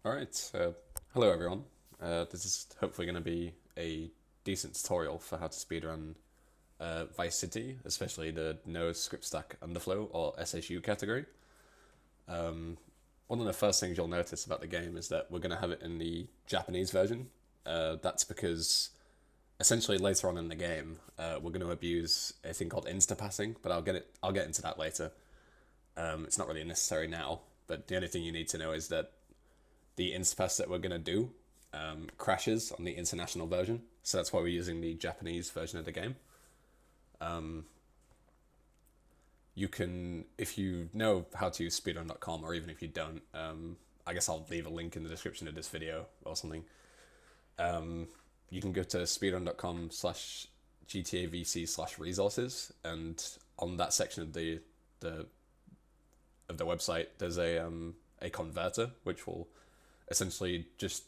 Alright, hello everyone. This is hopefully going to be a decent tutorial for how to speedrun Vice City, especially the No Script Stack Underflow or SSU category. One of the first things you'll notice about the game is that we're going to have it in the Japanese version. That's because essentially later on in the game we're going to abuse a thing called insta-passing, but I'll get into that later. It's not really necessary now, but the only thing you need to know is that the instapass that we're going to do crashes on the international version, so that's why we're using the Japanese version of the game. You can, if you know how to use speedrun.com, or even if you don't, I guess I'll leave a link in the description of this video or something. You can go to speedrun.com/GTAVC/resources, and on that section of the website, there's a converter which will essentially just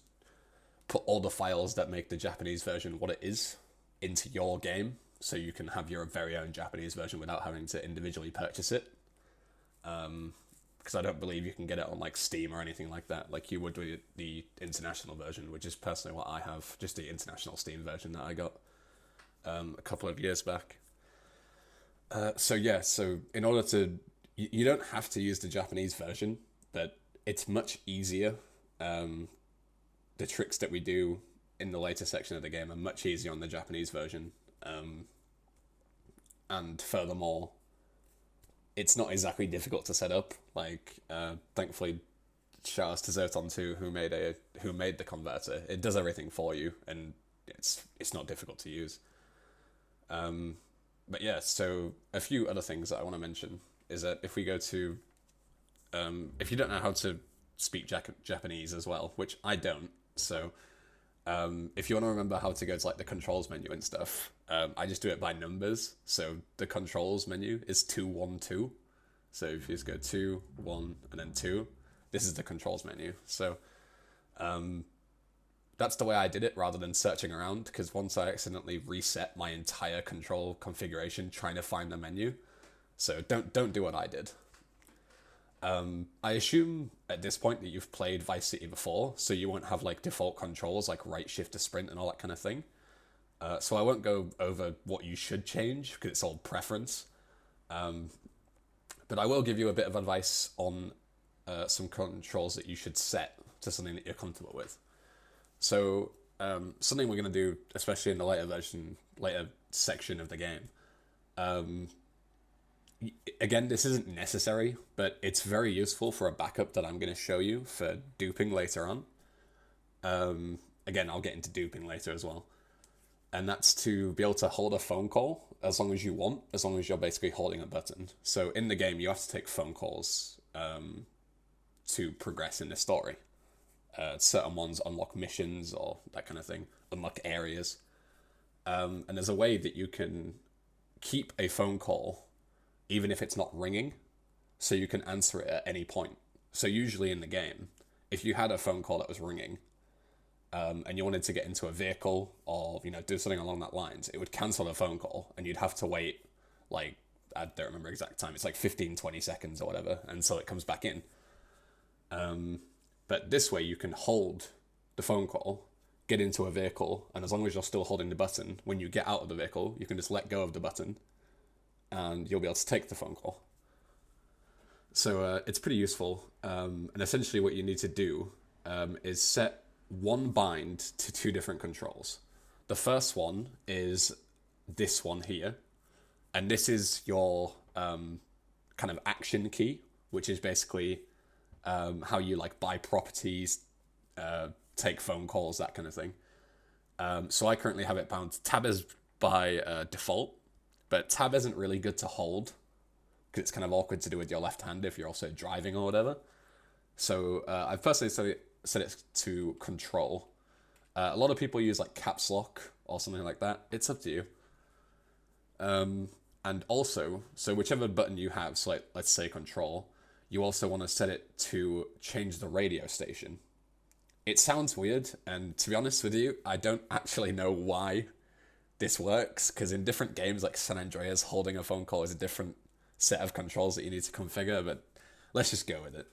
put all the files that make the Japanese version what it is into your game, so you can have your very own Japanese version without having to individually purchase it. Because I don't believe you can get it on like Steam or anything like that, like you would with the international version, which is personally what I have, just the international Steam version that I got a couple of years back. So in order to, you don't have to use the Japanese version, but it's much easier. The tricks that we do in the later section of the game are much easier on the Japanese version. And furthermore, it's not exactly difficult to set up. Like, thankfully, shoutouts to Zoton too, who made the converter. It does everything for you, and it's not difficult to use. But yeah, so a few other things that I want to mention is that if we go to, if you don't know how to speak Japanese as well, which I don't, so if you want to remember how to go to like the controls menu and stuff, I just do it by numbers. So the controls menu is 212. So if you just go 2, 1, and then 2, this is the controls menu. So that's the way I did it rather than searching around, because once I accidentally reset my entire control configuration trying to find the menu. So don't do what I did. I assume at this point that you've played Vice City before, so you won't have like default controls like right shift to sprint and all that kind of thing. So I won't go over what you should change because it's all preference. But I will give you a bit of advice on some controls that you should set to something that you're comfortable with. So something we're going to do, especially in the later section of the game. Again, this isn't necessary, but it's very useful for a backup that I'm going to show you for duping later on. Again, I'll get into duping later as well. And that's to be able to hold a phone call as long as you want, as long as you're basically holding a button. So in the game, you have to take phone calls to progress in the story. Certain ones unlock missions or that kind of thing, unlock areas. And there's a way that you can keep a phone call even if it's not ringing, so you can answer it at any point. So usually in the game, if you had a phone call that was ringing, and you wanted to get into a vehicle or do something along that lines, it would cancel the phone call and you'd have to wait, like, I don't remember exact time, it's like 15-20 seconds or whatever until it comes back in. But this way you can hold the phone call, get into a vehicle, and as long as you're still holding the button, when you get out of the vehicle, you can just let go of the button and you'll be able to take the phone call. So it's pretty useful. And essentially what you need to do is set one bind to two different controls. The first one is this one here. And this is your kind of action key, which is basically how you like buy properties, take phone calls, that kind of thing. So I currently have it bound to tab as by default. But tab isn't really good to hold because it's kind of awkward to do with your left hand if you're also driving or whatever. So I've personally set it to control. A lot of people use like caps lock or something like that. It's up to you. And also, so whichever button you have, so like, let's say control, you also want to set it to change the radio station. It sounds weird, and to be honest with you, I don't actually know why this works, because in different games like San Andreas, holding a phone call is a different set of controls that you need to configure, but let's just go with it.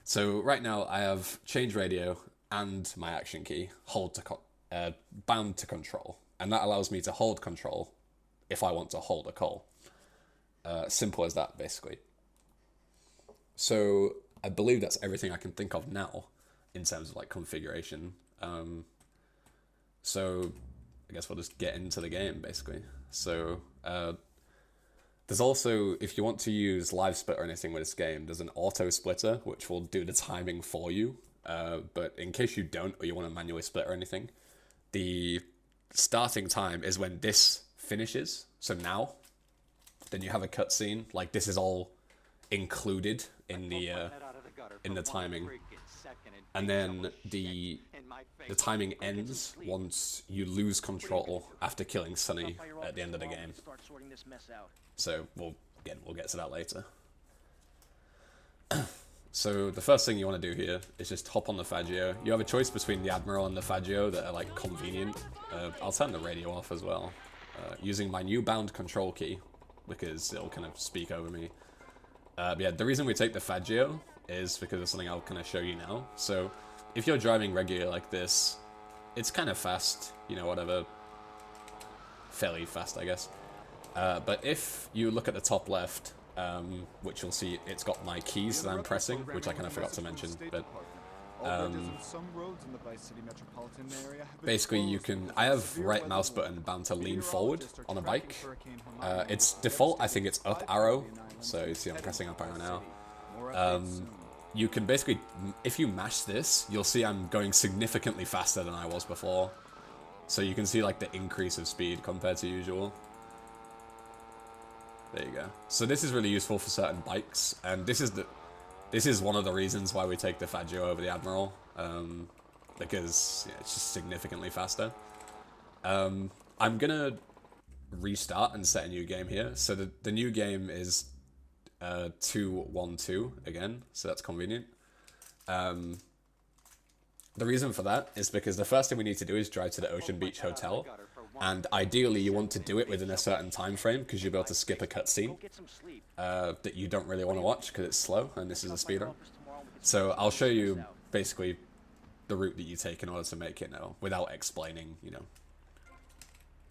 So right now I have change radio and my action key bound to control, and that allows me to hold control if I want to hold a call. Simple as that, basically. So I believe that's everything I can think of now in terms of like configuration. So I guess we'll just get into the game, basically. So there's also, if you want to use live split or anything with this game, there's an auto splitter which will do the timing for you. But in case you don't, or you want to manually split or anything, the starting time is when this finishes. So now, then you have a cutscene. Like, this is all included in the timing, and then the timing ends once you lose control after killing Sunny at the end of the game. So we'll get to that later. So the first thing you want to do here is just hop on the Faggio. You have a choice between the Admiral and the Faggio that are like convenient. I'll turn the radio off as well, using my new bound control key, because it'll kind of speak over me. Yeah, the reason we take the Faggio is because of something I'll kind of show you now. So if you're driving regular like this, it's kind of fast, you know, whatever, fairly fast, I guess. But if you look at the top left, which you'll see it's got my keys that I'm pressing, which I kind of forgot to mention, but basically you can, I have right mouse button bound to lean forward on a bike. It's default, I think it's up arrow, so you see I'm pressing up arrow now. You can basically, if you mash this, you'll see I'm going significantly faster than I was before. So you can see like the increase of speed compared to usual. There you go. So this is really useful for certain bikes, and this is one of the reasons why we take the Faggio over the Admiral, because yeah, it's just significantly faster. I'm gonna restart and set a new game here. So the new game is 2-1-2 again, so that's convenient. The reason for that is because the first thing we need to do is drive to the Ocean Beach Hotel, and ideally you want to do it within a certain time frame because you'll be able to skip a cutscene that you don't really want to watch because it's slow, and this is a speedrun. So I'll show you basically the route that you take in order to make it now without explaining, you know,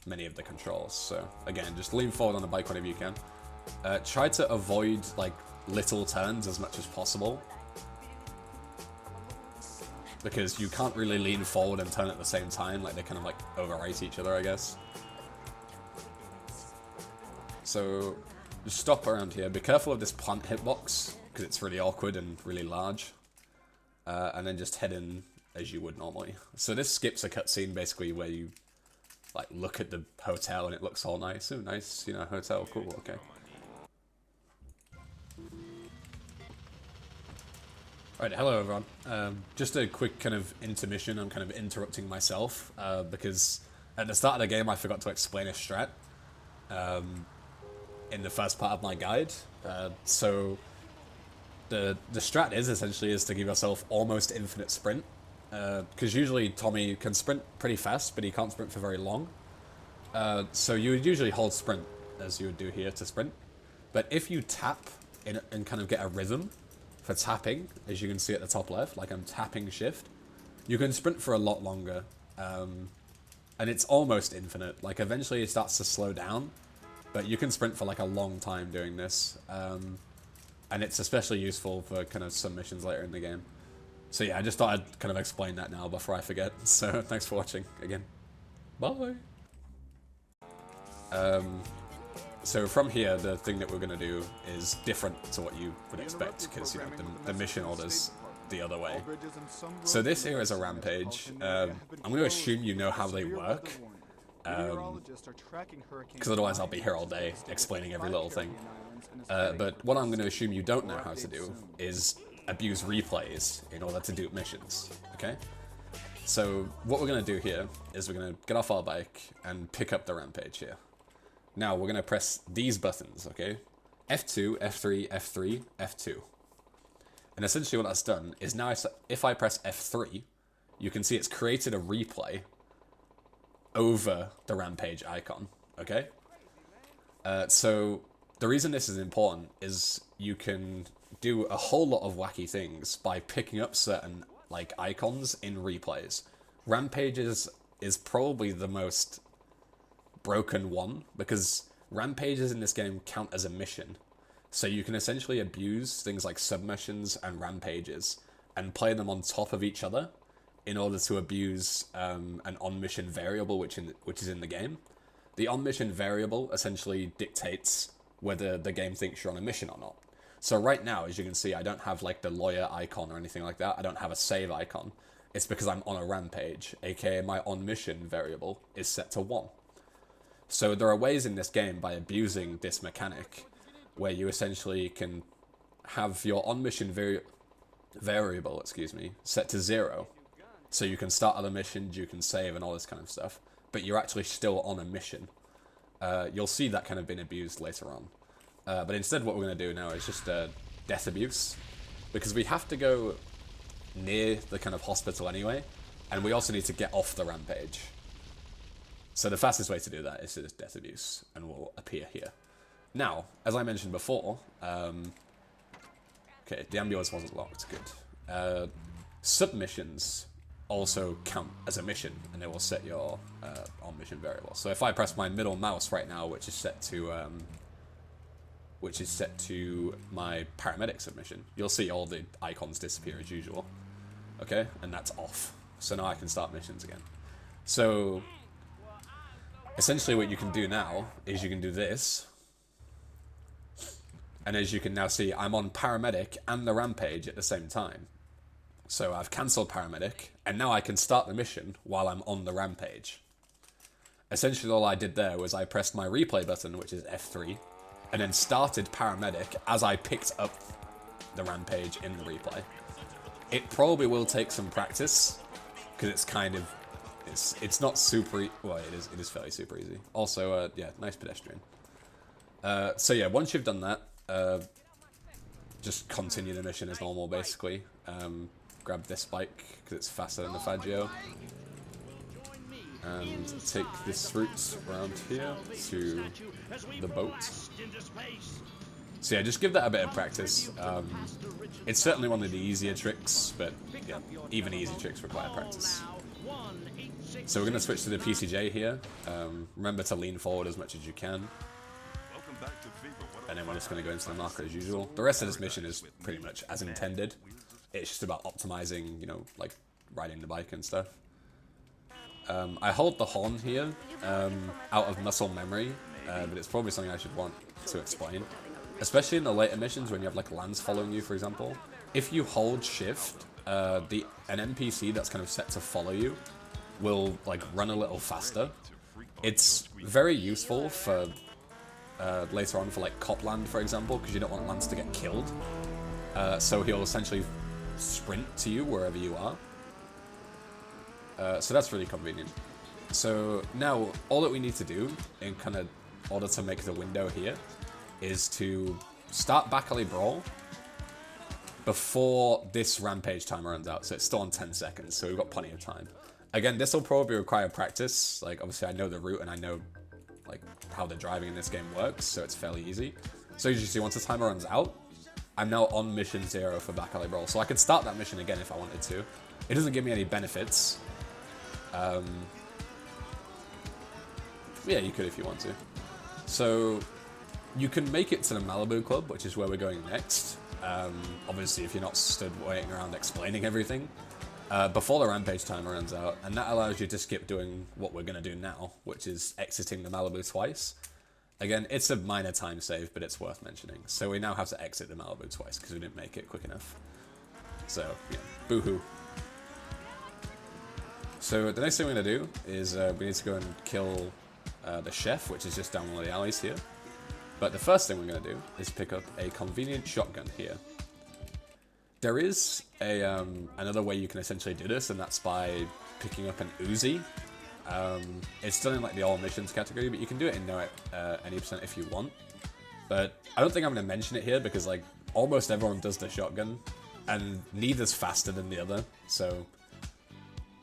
many of the controls. So again, just lean forward on the bike whenever you can. Try to avoid like little turns as much as possible, because you can't really lean forward and turn at the same time, like they kind of like overwrite each other, I guess. So just stop around here. Be careful of this plant hitbox, because it's really awkward and really large. And then just head in as you would normally. So this skips a cutscene basically where you like look at the hotel and it looks all nice. Oh, nice, you know, hotel, cool, okay. Alright, hello everyone. Just a quick kind of intermission. I'm kind of interrupting myself because at the start of the game I forgot to explain a strat in the first part of my guide. So the strat is essentially to give yourself almost infinite sprint, because usually Tommy can sprint pretty fast, but he can't sprint for very long. So you would usually hold sprint, as you would do here, to sprint. But if you tap and kind of get a rhythm for tapping, as you can see at the top left, like I'm tapping shift, you can sprint for a lot longer, and it's almost infinite. Like eventually it starts to slow down, but you can sprint for like a long time doing this, and it's especially useful for kind of some missions later in the game. So yeah, I just thought I'd kind of explain that now before I forget. So thanks for watching again. Bye. So from here, the thing that we're going to do is different to what you would expect, because, you know, the mission order's the other way. So this here is a rampage. I'm going to assume you know how they work, because otherwise I'll be here all day explaining every little thing. But what I'm going to assume you don't know how to do is abuse replays in order to do missions, okay? So what we're going to do here is we're going to get off our bike and pick up the rampage here. Now we're going to press these buttons, okay? F2, F3, F3, F2. And essentially what that's done is now if I press F3, you can see it's created a replay over the rampage icon, okay? So the reason this is important is you can do a whole lot of wacky things by picking up certain like icons in replays. Rampages is probably the most broken one, because rampages in this game count as a mission. So you can essentially abuse things like submissions and rampages and play them on top of each other in order to abuse an on-mission variable which is in the game. The on-mission variable essentially dictates whether the game thinks you're on a mission or not. So right now, as you can see, I don't have like the lawyer icon or anything like that. I don't have a save icon. It's because I'm on a rampage, aka my on-mission variable is set to 1. So there are ways in this game by abusing this mechanic where you essentially can have your on-mission variable, set to 0. So you can start other missions, you can save and all this kind of stuff, but you're actually still on a mission. You'll see that kind of being abused later on. But instead what we're going to do now is just death abuse, because we have to go near the kind of hospital anyway, and we also need to get off the rampage. So the fastest way to do that is to just death abuse, and we'll appear here. Now, as I mentioned before, okay, the ambulance wasn't locked, good. Submissions also count as a mission, and they will set your on-mission variable. So if I press my middle mouse right now, which is set to my paramedic submission, you'll see all the icons disappear as usual. Okay, and that's off. So now I can start missions again. So essentially what you can do now is you can do this. And as you can now see, I'm on paramedic and the rampage at the same time. So I've cancelled paramedic, and now I can start the mission while I'm on the rampage. Essentially all I did there was I pressed my replay button, which is F3, and then started paramedic as I picked up the rampage in the replay. It probably will take some practice, because it's kind of, it's not super, well, it is fairly super easy. Also, yeah, nice pedestrian. So yeah, once you've done that, just continue the mission as normal, basically. Grab this bike, because it's faster than the Faggio. And take this route around here to the boat. So yeah, just give that a bit of practice. It's certainly one of the easier tricks, but yeah, even easy tricks require practice. So we're going to switch to the PCJ here. Remember to lean forward as much as you can. And then we're just going to go into the marker as usual. The rest of this mission is pretty much as intended. It's just about optimizing, you know, like riding the bike and stuff. I hold the horn here out of muscle memory, but it's probably something I should want to explain. Especially in the later missions when you have like Lance following you, for example. If you hold shift, an NPC that's kind of set to follow you will like run a little faster. It's very useful for later on for like Copland, for example, because you don't want Lance to get killed. So he'll essentially sprint to you wherever you are. So that's really convenient. So now all that we need to do in kind of order to make the window here is to start Back Alley Brawl before this rampage timer runs out. So it's still on 10 seconds, so we've got plenty of time. Again, this will probably require practice. Like obviously I know the route and I know like how the driving in this game works, so it's fairly easy. So as you see, once the timer runs out, I'm now on mission 0 for Back Alley Brawl. So I could start that mission again if I wanted to. It doesn't give me any benefits. Yeah, you could if you want to. So you can make it to the Malibu Club, which is where we're going next. Obviously, if you're not stood waiting around explaining everything, before the rampage timer runs out, and that allows you to skip doing what we're going to do now, which is exiting the Malibu twice. Again, it's a minor time save, but it's worth mentioning. So we now have to exit the Malibu twice because we didn't make it quick enough. So, yeah, boo-hoo. So the next thing we're going to do is we need to go and kill the chef, which is just down one of the alleys here. But the first thing we're going to do is pick up a convenient shotgun here. There is another way you can essentially do this, and that's by picking up an Uzi. It's still in like the all missions category, but you can do it in no any percent if you want. But I don't think I'm going to mention it here because like almost everyone does the shotgun, and neither's faster than the other. So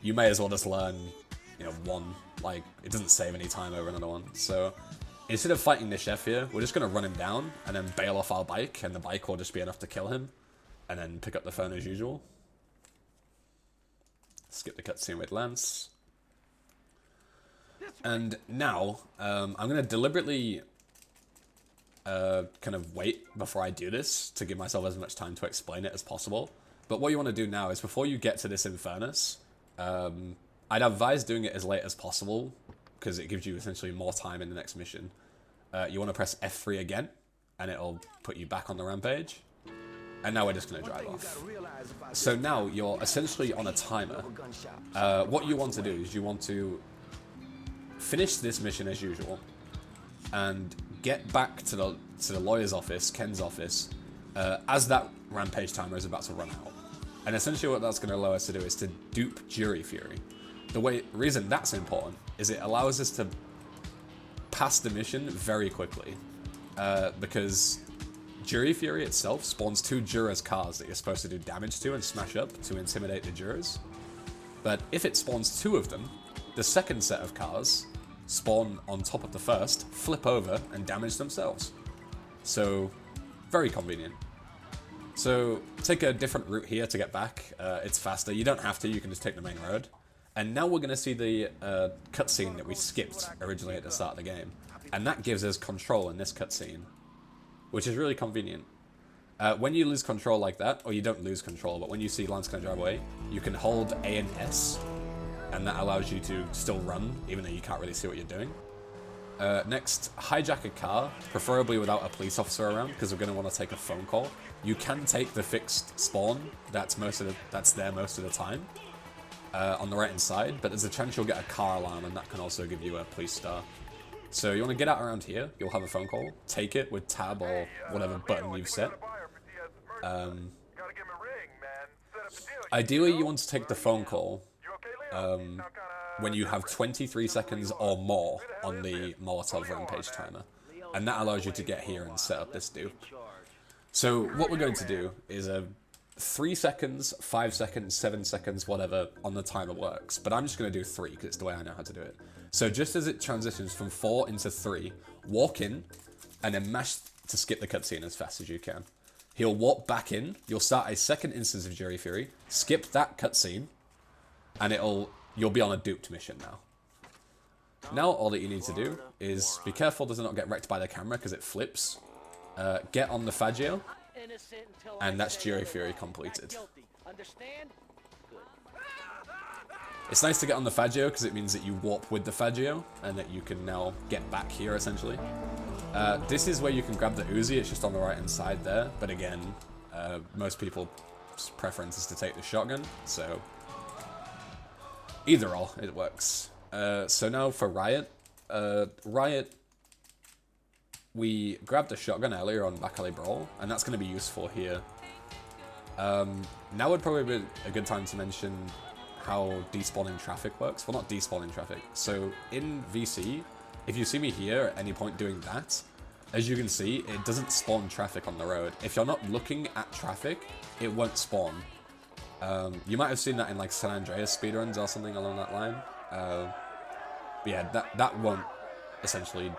you may as well just learn, you know, one. Like it doesn't save any time over another one. So instead of fighting the chef here, we're just going to run him down and then bail off our bike, and the bike will just be enough to kill him, and then pick up the phone as usual. Skip the cutscene with Lance. And now, I'm going to deliberately kind of wait before I do this to give myself as much time to explain it as possible. But what you want to do now is, before you get to this Infernus, I'd advise doing it as late as possible, because it gives you essentially more time in the next mission. You want to press F3 again, and it'll put you back on the rampage. And now we're just going to drive off. So now you're essentially on a timer. What you want to do is you want to finish this mission as usual, and get back to the lawyer's office, Ken's office, as that rampage timer is about to run out. And essentially what that's going to allow us to do is to dupe Jury Fury. The reason that's important is it allows us to pass the mission very quickly, because Jury Fury itself spawns 2 jurors' cars that you're supposed to do damage to and smash up to intimidate the jurors. But if it spawns 2 of them, the second set of cars spawn on top of the first, flip over, and damage themselves. So, very convenient. So, take a different route here to get back. It's faster. You don't have to, you can just take the main road. And now we're going to see the cutscene that we skipped originally at the start of the game. And that gives us control in this cutscene, which is really convenient. When you lose control like that, or you don't lose control, but when you see Lance going to drive away, you can hold A and S, and that allows you to still run, even though you can't really see what you're doing. Next, hijack a car, preferably without a police officer around, because we're going to want to take a phone call. You can take the fixed spawn, that's there most of the time, on the right hand side, but there's a chance you'll get a car alarm, and that can also give you a police star. So you want to get out around here, you'll have a phone call, take it with tab or whatever button you've set. Ideally you want to take the phone call when you have 23 seconds or more on the Molotov Rampage timer, and that allows you to get here and set up this dupe. So what we're going to do is 3 seconds, 5 seconds, 7 seconds, whatever on the timer works, but I'm just going to do 3 because it's the way I know how to do it. So just as it transitions from 4 into 3, walk in, and then mash to skip the cutscene as fast as you can. He'll walk back in, you'll start a second instance of Jury Fury, skip that cutscene, and you'll be on a duped mission now. Now all that you need to do is be careful does not get wrecked by the camera because it flips. Get on the Faggio, and that's Jury Fury completed. It's nice to get on the Faggio because it means that you warp with the Faggio and that you can now get back here essentially. This is where you can grab the Uzi, it's just on the right hand side there, but again, most people's preference is to take the shotgun, so either or, it works. So now for Riot. Riot, we grabbed the shotgun earlier on Back Alley Brawl, and that's going to be useful here. Now would probably be a good time to mention how despawning traffic works. Well, not despawning traffic. So in VC, if you see me here at any point doing that, as you can see, it doesn't spawn traffic on the road. If you're not looking at traffic, it won't spawn. You might have seen that in like San Andreas speedruns or something along that line. But yeah, that won't essentially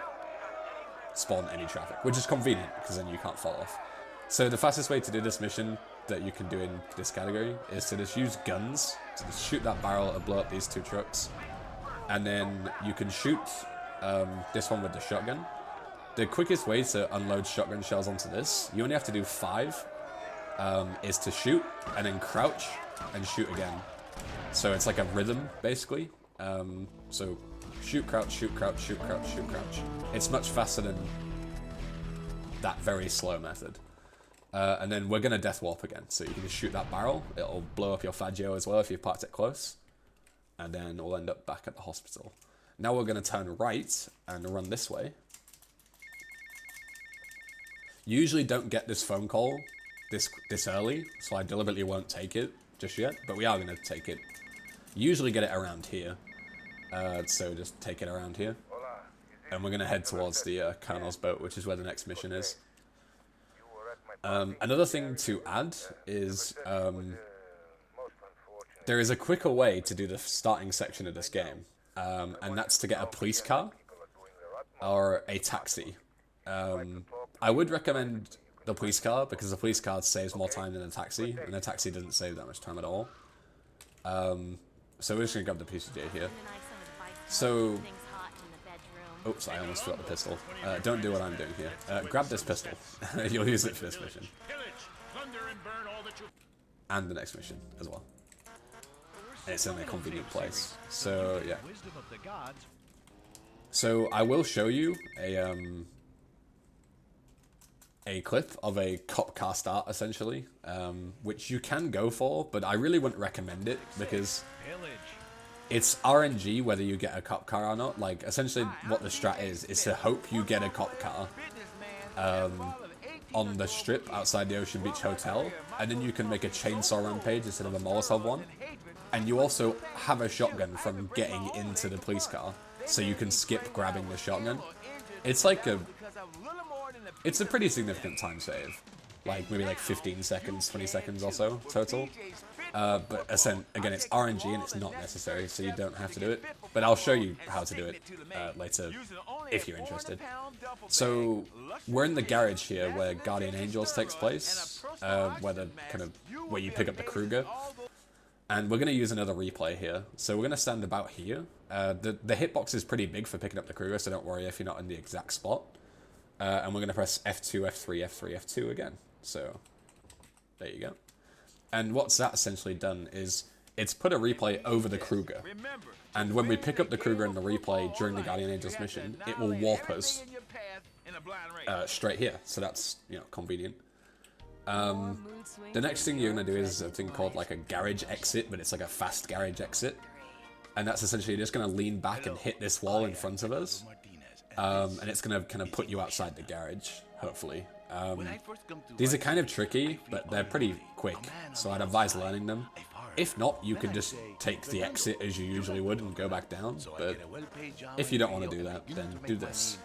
spawn any traffic, which is convenient because then you can't fall off. So the fastest way to do this mission that you can do in this category is to just use guns, to just shoot that barrel and blow up these 2 trucks, and then you can shoot this one with the shotgun. The quickest way to unload shotgun shells onto this, you only have to do 5, is to shoot and then crouch and shoot again. So it's like a rhythm basically. So shoot, crouch, shoot, crouch, shoot, crouch, shoot, crouch. It's much faster than that very slow method. And then we're going to death warp again. So you can just shoot that barrel. It'll blow up your Faggio as well if you've parked it close. And then we'll end up back at the hospital. Now we're going to turn right and run this way. Usually don't get this phone call this early, so I deliberately won't take it just yet. But we are going to take it. Usually get it around here. So just take it around here. And we're going to head towards the Colonel's boat, which is where the next mission is. Another thing to add is there is a quicker way to do the starting section of this game, and that's to get a police car. or a taxi. I would recommend the police car because the police car saves more time than a taxi, and a taxi doesn't save that much time at all. So we're just gonna grab the PCJ here. So, oops, I almost forgot the pistol. Don't do what I'm doing here. Grab this pistol. You'll use it for this mission. And the next mission as well. And it's in a convenient place. So, yeah. So, I will show you a clip of a cop car start, essentially, which you can go for, but I really wouldn't recommend it because it's RNG whether you get a cop car or not. Like, essentially what the strat is to hope you get a cop car on the strip outside the Ocean Beach Hotel, and then you can make a chainsaw rampage instead of a Molotov one. And you also have a shotgun from getting into the police car, so you can skip grabbing the shotgun. It's like it's a pretty significant time save. Like, maybe like 15 seconds, 20 seconds or so total. But again, it's RNG and it's not necessary, so you don't have to do it. But I'll show you how to do it later, if you're interested. So, we're in the garage here where Guardian Angels takes place, where you pick up the Kruger. And we're going to use another replay here. So we're going to stand about here. The hitbox is pretty big for picking up the Kruger, so don't worry if you're not in the exact spot. And we're going to press F2, F3, F3, F2 again. So, there you go. And what's that essentially done is, it's put a replay over the Kruger. And when we pick up the Kruger in the replay during the Guardian Angels mission, it will warp us straight here. So that's, convenient. The next thing you're going to do is a thing called like a garage exit, but it's like a fast garage exit. And that's essentially just going to lean back and hit this wall in front of us. And it's going to kind of put you outside the garage, hopefully. These are kind of tricky, but they're pretty quick, so I'd advise learning them. If not, you can just take the exit as you usually would and go back down, but if you don't want to do that, then do this.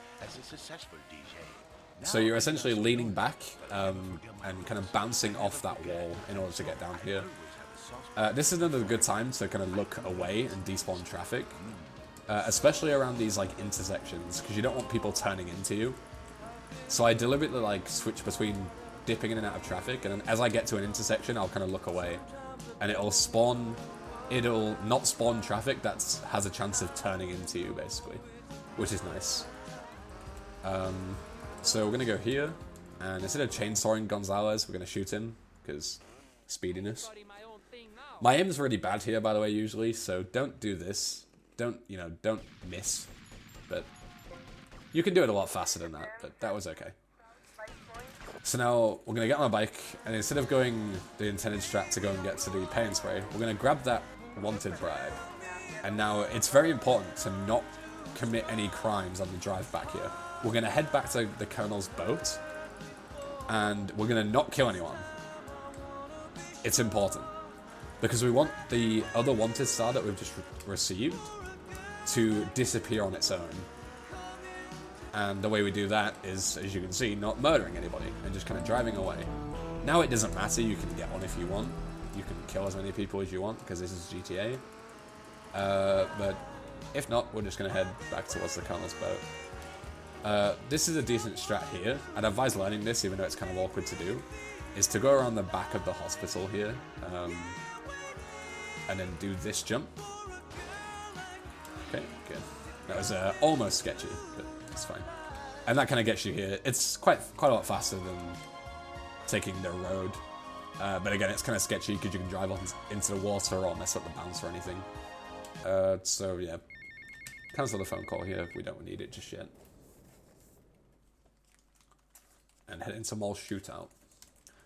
So you're essentially leaning back and kind of bouncing off that wall in order to get down here. This is another good time to kind of look away and despawn traffic, especially around these like intersections, because you don't want people turning into you. So I deliberately like switch between dipping in and out of traffic, and then as I get to an intersection, I'll kind of look away, and it'll not spawn traffic that has a chance of turning into you, basically, which is nice. So we're gonna go here, and instead of chainsawing Gonzalez, we're gonna shoot him because speediness. My aim's really bad here, by the way, usually, so don't do this. Don't miss, but you can do it a lot faster than that, but that was okay. So now we're going to get on my bike, and instead of going the intended strat to go and get to the pay and spray, we're going to grab that wanted bribe. And now it's very important to not commit any crimes on the drive back here. We're going to head back to the Colonel's boat, and we're going to not kill anyone. It's important, because we want the other wanted star that we've just received to disappear on its own. And the way we do that is, as you can see, not murdering anybody and just kind of driving away. Now it doesn't matter, you can get one if you want. You can kill as many people as you want because this is GTA. But if not, we're just going to head back towards the Colonel's boat. This is a decent strat here. I'd advise learning this, even though it's kind of awkward to do, is to go around the back of the hospital here and then do this jump. Okay, good. That was almost sketchy, but it's fine. And that kind of gets you here. It's quite a lot faster than taking the road. But again, it's kind of sketchy because you can drive into the water or mess up the bounce or anything. So yeah, cancel the phone call here. We don't need it just yet. And head into Mall Shootout.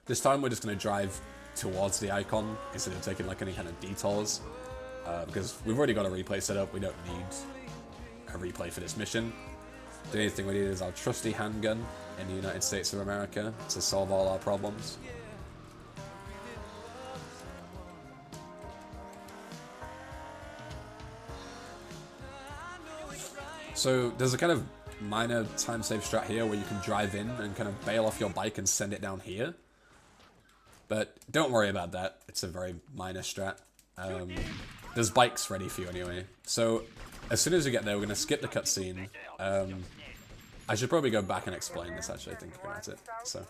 This time we're just going to drive towards the icon instead of taking like any kind of detours. Because we've already got a replay set up. We don't need a replay for this mission. The only thing we need is our trusty handgun in the United States of America to solve all our problems. So there's a kind of minor time save strat here where you can drive in and kind of bail off your bike and send it down here. But don't worry about that. It's a very minor strat. There's bikes ready for you anyway. So as soon as we get there, we're going to skip the cutscene. I should probably go back and explain this, actually, thinking about it. So,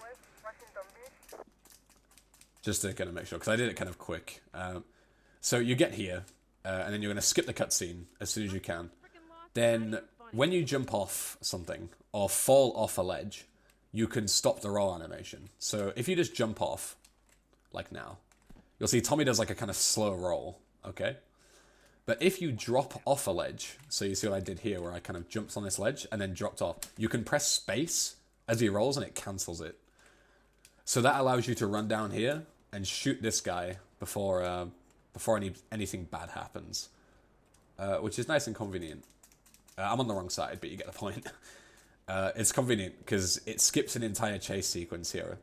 just to kind of make sure, because I did it kind of quick. So you get here, and then you're going to skip the cutscene as soon as you can. Then, when you jump off something, or fall off a ledge, you can stop the roll animation. So if you just jump off, like now, you'll see Tommy does like a kind of slow roll, okay? But if you drop off a ledge, so you see what I did here where I kind of jumped on this ledge and then dropped off, you can press space as he rolls and it cancels it. So that allows you to run down here and shoot this guy before anything bad happens, which is nice and convenient. I'm on the wrong side, but you get the point. It's convenient because it skips an entire chase sequence here.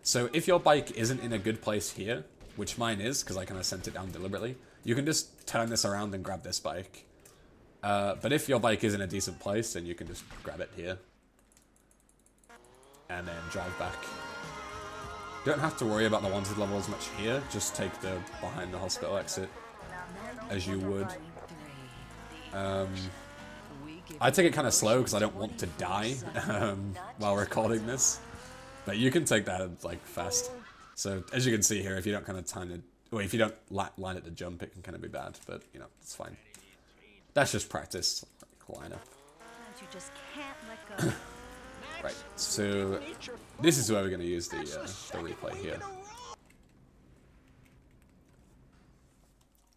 So if your bike isn't in a good place here, which mine is because I kind of sent it down deliberately, you can just turn this around and grab this bike. But if your bike is in a decent place, then you can just grab it here and then drive back. You don't have to worry about the wanted level as much here, just take the behind the hospital exit as you would. I take it kind of slow because I don't want to die while recording this. But you can take that like fast. So as you can see here, if you don't kind of time it, or if you don't line it to jump, it can kind of be bad. But you know, it's fine. That's just practice. Like, line up. Right. So this is where we're going to use the replay here.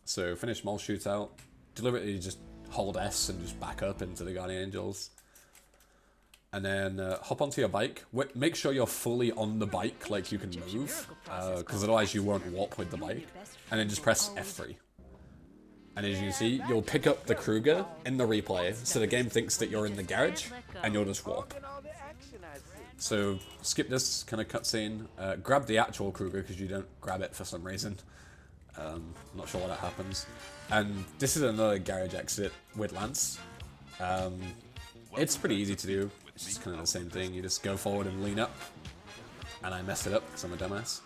So finish mall shootout. Deliberately just hold S and just back up into the Guardian Angels. And then hop onto your bike. Make sure you're fully on the bike, like you can move, because otherwise you won't warp with the bike. And then just press F3. And as you can see, you'll pick up the Kruger in the replay, so the game thinks that you're in the garage, and you'll just warp. So skip this kind of cutscene. Grab the actual Kruger, because you don't grab it for some reason. Not sure why that happens. And this is another garage exit with Lance. It's pretty easy to do. It's just kind of the same thing. You just go forward and lean up. And I messed it up because I'm a dumbass.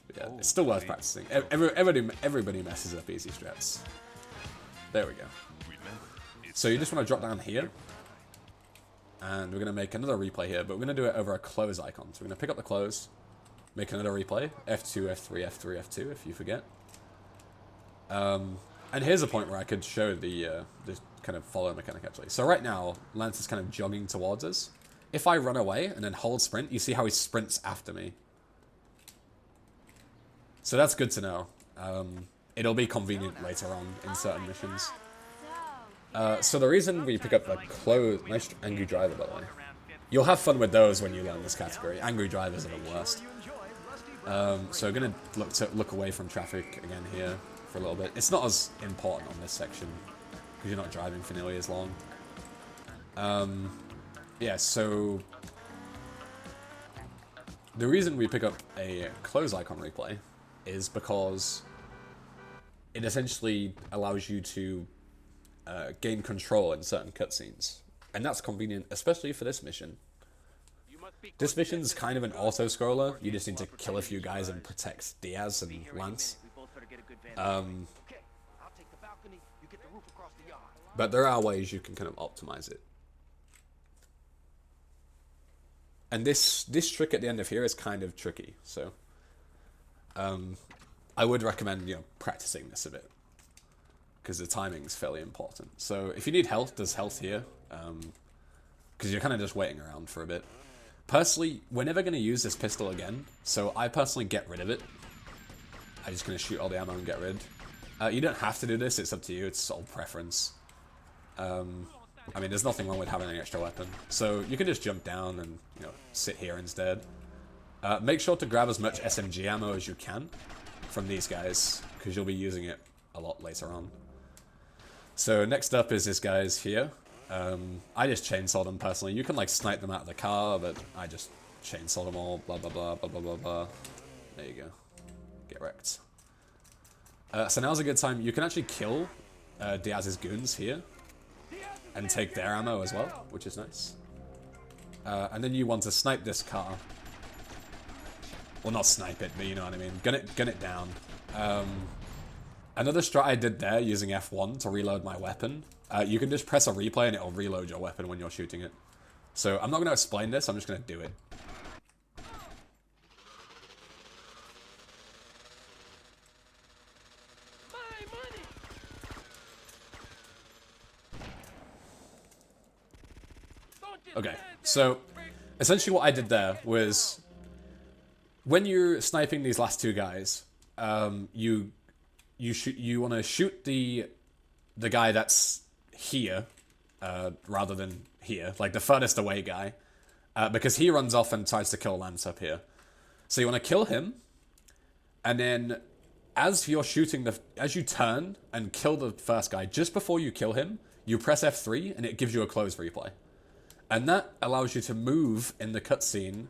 But yeah, it's still worth practicing. Everybody messes up easy strats. There we go. So you just want to drop down here. And we're going to make another replay here, but we're going to do it over a close icon. So we're going to pick up the close, make another replay, F2, F3, F3, F2 if you forget. And here's a point where I could show the kind of follow mechanic actually. So right now, Lance is kind of jogging towards us. If I run away and then hold sprint, you see how he sprints after me. So that's good to know. It'll be convenient later on in certain missions. So the reason we pick up the close... Nice angry driver, by the way. You'll have fun with those when you learn this category. Angry drivers are the worst. So we're going to look away from traffic again here for a little bit. It's not as important on this section because you're not driving for nearly as long. Yeah, so the reason we pick up a close icon replay is because it essentially allows you to gain control in certain cutscenes. And that's convenient, especially for this mission. This mission's kind of an auto-scroller. You just need to kill a few guys and protect Diaz and Lance. But there are ways you can kind of optimize it. And this trick at the end of here is kind of tricky, so I would recommend, practicing this a bit, because the timing is fairly important. So if you need health, there's health here, because you're kind of just waiting around for a bit. Personally, we're never going to use this pistol again, so I personally get rid of it. I'm just going to shoot all the ammo and get rid. You don't have to do this, it's up to you, it's all preference. I mean, there's nothing wrong with having an extra weapon. So you can just jump down and, sit here instead. Make sure to grab as much SMG ammo as you can from these guys, because you'll be using it a lot later on. So next up is this guy's here. I just chainsawed them personally. You can snipe them out of the car, but I just chainsawed them all, blah blah blah blah blah blah blah. There you go. Get wrecked. So now's a good time. You can actually kill Diaz's goons here and take their ammo as well, which is nice. And then you want to snipe this car. Well, not snipe it, but you know what I mean. Gun it down. Another strat I did there, using F1 to reload my weapon. You can just press a replay and it'll reload your weapon when you're shooting it. So I'm not going to explain this, I'm just going to do it. Okay, so essentially what I did there was when you're sniping these last two guys, you want to shoot the guy that's here rather than here, like the furthest away guy, because he runs off and tries to kill Lance up here. So you want to kill him, and then as you're shooting as you turn and kill the first guy, just before you kill him, you press F3 and it gives you a close replay. And that allows you to move in the cutscene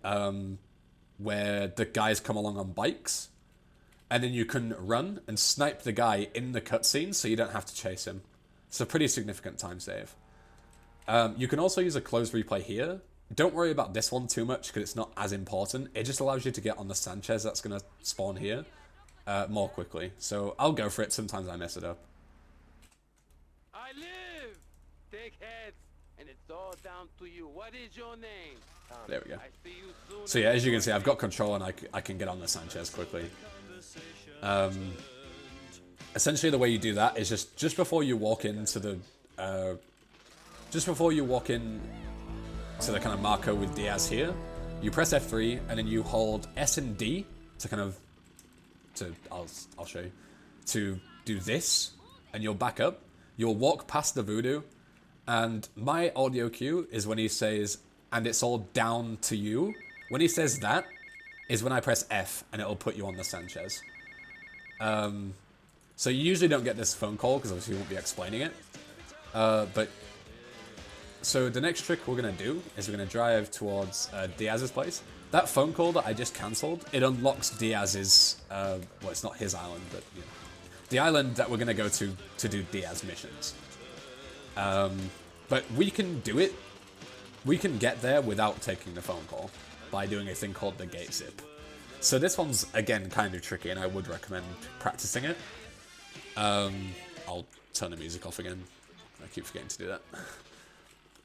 where the guys come along on bikes. And then you can run and snipe the guy in the cutscene so you don't have to chase him. It's a pretty significant time save. You can also use a close replay here. Don't worry about this one too much because it's not as important. It just allows you to get on the Sanchez that's going to spawn here more quickly. So I'll go for it. Sometimes I mess it up. I live! Take heads! And it's all down to you. What is your name? There we go. I see you soon. So yeah, as you can see, I've got control and I can get on the Sanchez quickly. Essentially the way you do that is just before you walk into the kind of marker with Diaz here, you press F3 and then you hold S and D to kind of I'll show you, to do this, and you'll back up. You'll walk past the voodoo. And my audio cue is when he says, and it's all down to you. When he says that, is when I press F, and it'll put you on the Sanchez. So you usually don't get this phone call, because obviously we won't be explaining it. So the next trick we're going to do is we're going to drive towards Diaz's place. That phone call that I just cancelled, it unlocks Diaz's, well, it's not his island, but you know, the island that we're going to go to do Diaz missions. But we can do it. We can get there without taking the phone call by doing a thing called the gate zip. So this one's, again, kind of tricky, and I would recommend practicing it. I'll turn the music off again. I keep forgetting to do that.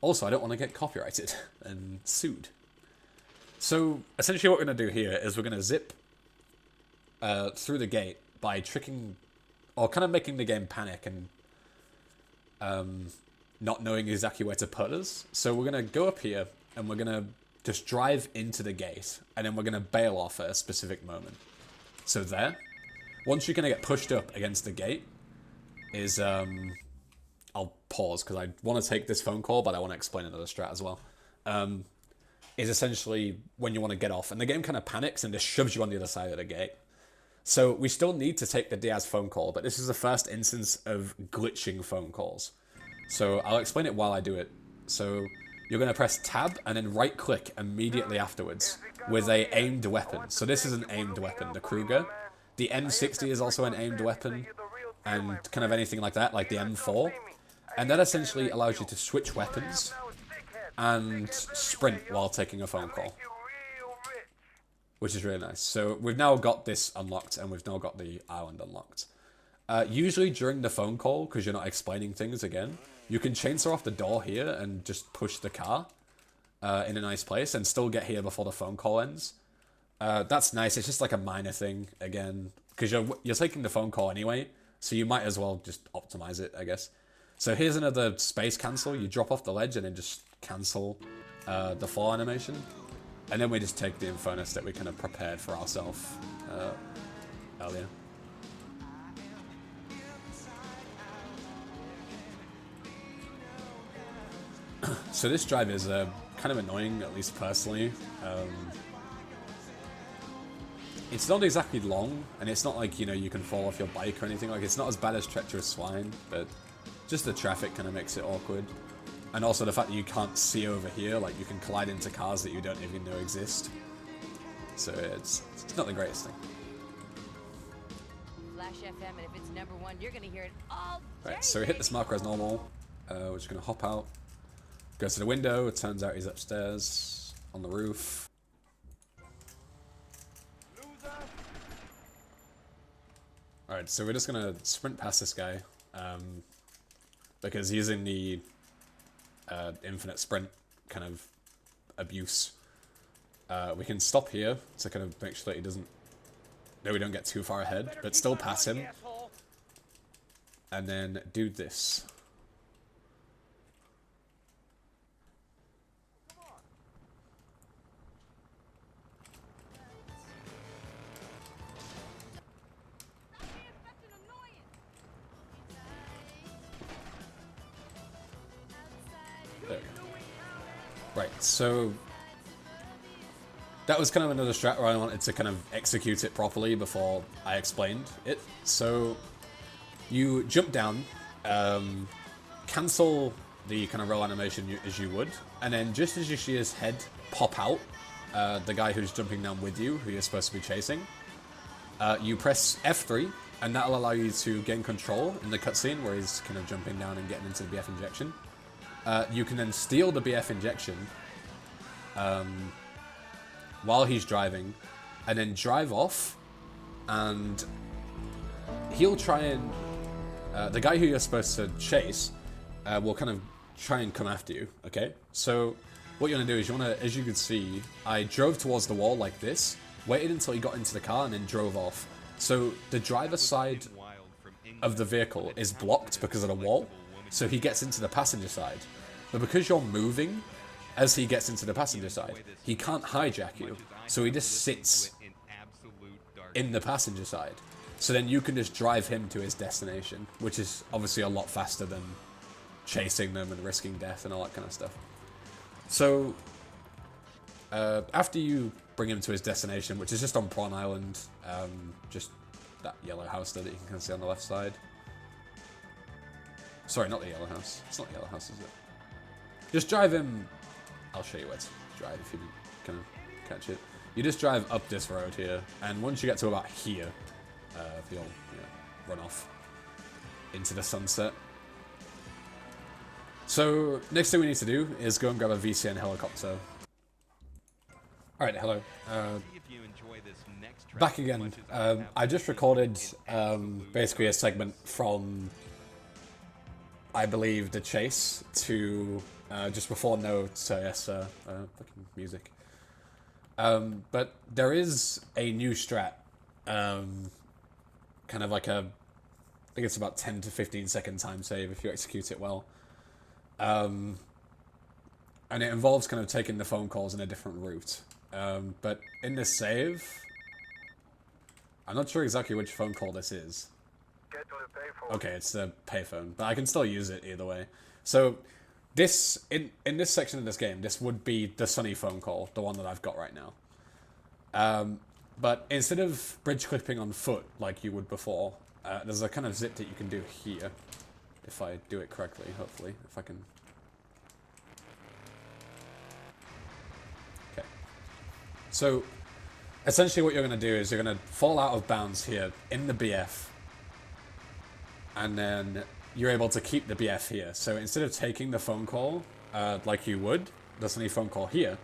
Also, I don't want to get copyrighted and sued. So essentially what we're going to do here is we're going to zip through the gate by tricking, or kind of making the game panic and not knowing exactly where to put us. So we're going to go up here and we're going to just drive into the gate, and then we're going to bail off at a specific moment. So there, once you're going to get pushed up against the gate, is, I'll pause because I want to take this phone call, but I want to explain another strat as well. Is essentially when you want to get off, and the game kind of panics and just shoves you on the other side of the gate. So we still need to take the Diaz phone call, but this is the first instance of glitching phone calls. So I'll explain it while I do it. So you're going to press tab and then right click immediately afterwards with a aimed weapon. So this is an aimed weapon, the Kruger. The M60 is also an aimed weapon, and kind of anything like that, like the M4. And that essentially allows you to switch weapons and sprint while taking a phone call, which is really nice. So we've now got this unlocked, and we've now got the island unlocked. Usually during the phone call, because you're not explaining things again, you can chainsaw off the door here and just push the car in a nice place and still get here before the phone call ends. That's nice. It's just like a minor thing, again, because you're taking the phone call anyway, so you might as well just optimize it, I guess. So here's another space cancel. You drop off the ledge and then just cancel the fall animation. And then we just take the Infernus that we kind of prepared for ourselves earlier. So this drive is kind of annoying, at least personally. It's not exactly long, and it's not like, you know, you can fall off your bike or anything. Like, it's not as bad as Treacherous Swine, but just the traffic kind of makes it awkward. And also the fact that you can't see over here, like you can collide into cars that you don't even know exist. So it's not the greatest thing. Flash FM, and if it's #1, you're gonna hear it all day. Right, so we hit this marker as normal. We're just gonna hop out, go to the window. It turns out he's upstairs on the roof. Alright, so we're just gonna sprint past this guy, because using the infinite sprint kind of abuse. We can stop here to kind of make sure that he doesn't, that we don't get too far ahead, but still pass him. And then do this. There we go. Right, so that was kind of another strat where I wanted to kind of execute it properly before I explained it. So you jump down, cancel the kind of roll animation as you would, and then just as you see his head pop out, the guy who's jumping down with you, who you're supposed to be chasing, you press F3, and that'll allow you to gain control in the cutscene where he's kind of jumping down and getting into the BF injection. You can then steal the BF injection while he's driving, and then drive off, and he'll try and... the guy who you're supposed to chase will kind of try and come after you, okay? So what you want to do is you want to, as you can see, I drove towards the wall like this, waited until he got into the car, and then drove off. So the driver's side of the vehicle is blocked because of the wall, so he gets into the passenger side. But because you're moving as he gets into the passenger side, he can't hijack you, so he just sits in the passenger side. So then you can just drive him to his destination, which is obviously a lot faster than chasing them and risking death and all that kind of stuff. So after you bring him to his destination, which is just on Prawn Island, just that yellow house there that you can kind of see on the left side. Sorry, not the yellow house. It's not the yellow house, is it? Just drive him. I'll show you where to drive if you kind of catch it. You just drive up this road here, and once you get to about here, you'll run off into the sunset. So next thing we need to do is go and grab a VCN helicopter. Alright, hello. Back again. I just recorded basically a segment from, I believe, the chase to just before fucking music. But there is a new strat, kind of like I think it's about 10 to 15 second time save if you execute it well. And it involves kind of taking the phone calls in a different route. But in this save, I'm not sure exactly which phone call this is. Get to the payphone. Okay, it's the payphone, but I can still use it either way. So this, in this section of this game, this would be the Sunny phone call, the one that I've got right now. But instead of bridge clipping on foot like you would before, there's a kind of zip that you can do here. If I do it correctly, hopefully. If I can... Okay. So, essentially what you're going to do is you're going to fall out of bounds here in the BF. And then you're able to keep the BF here. So instead of taking the phone call like you would, the Sunny phone call here,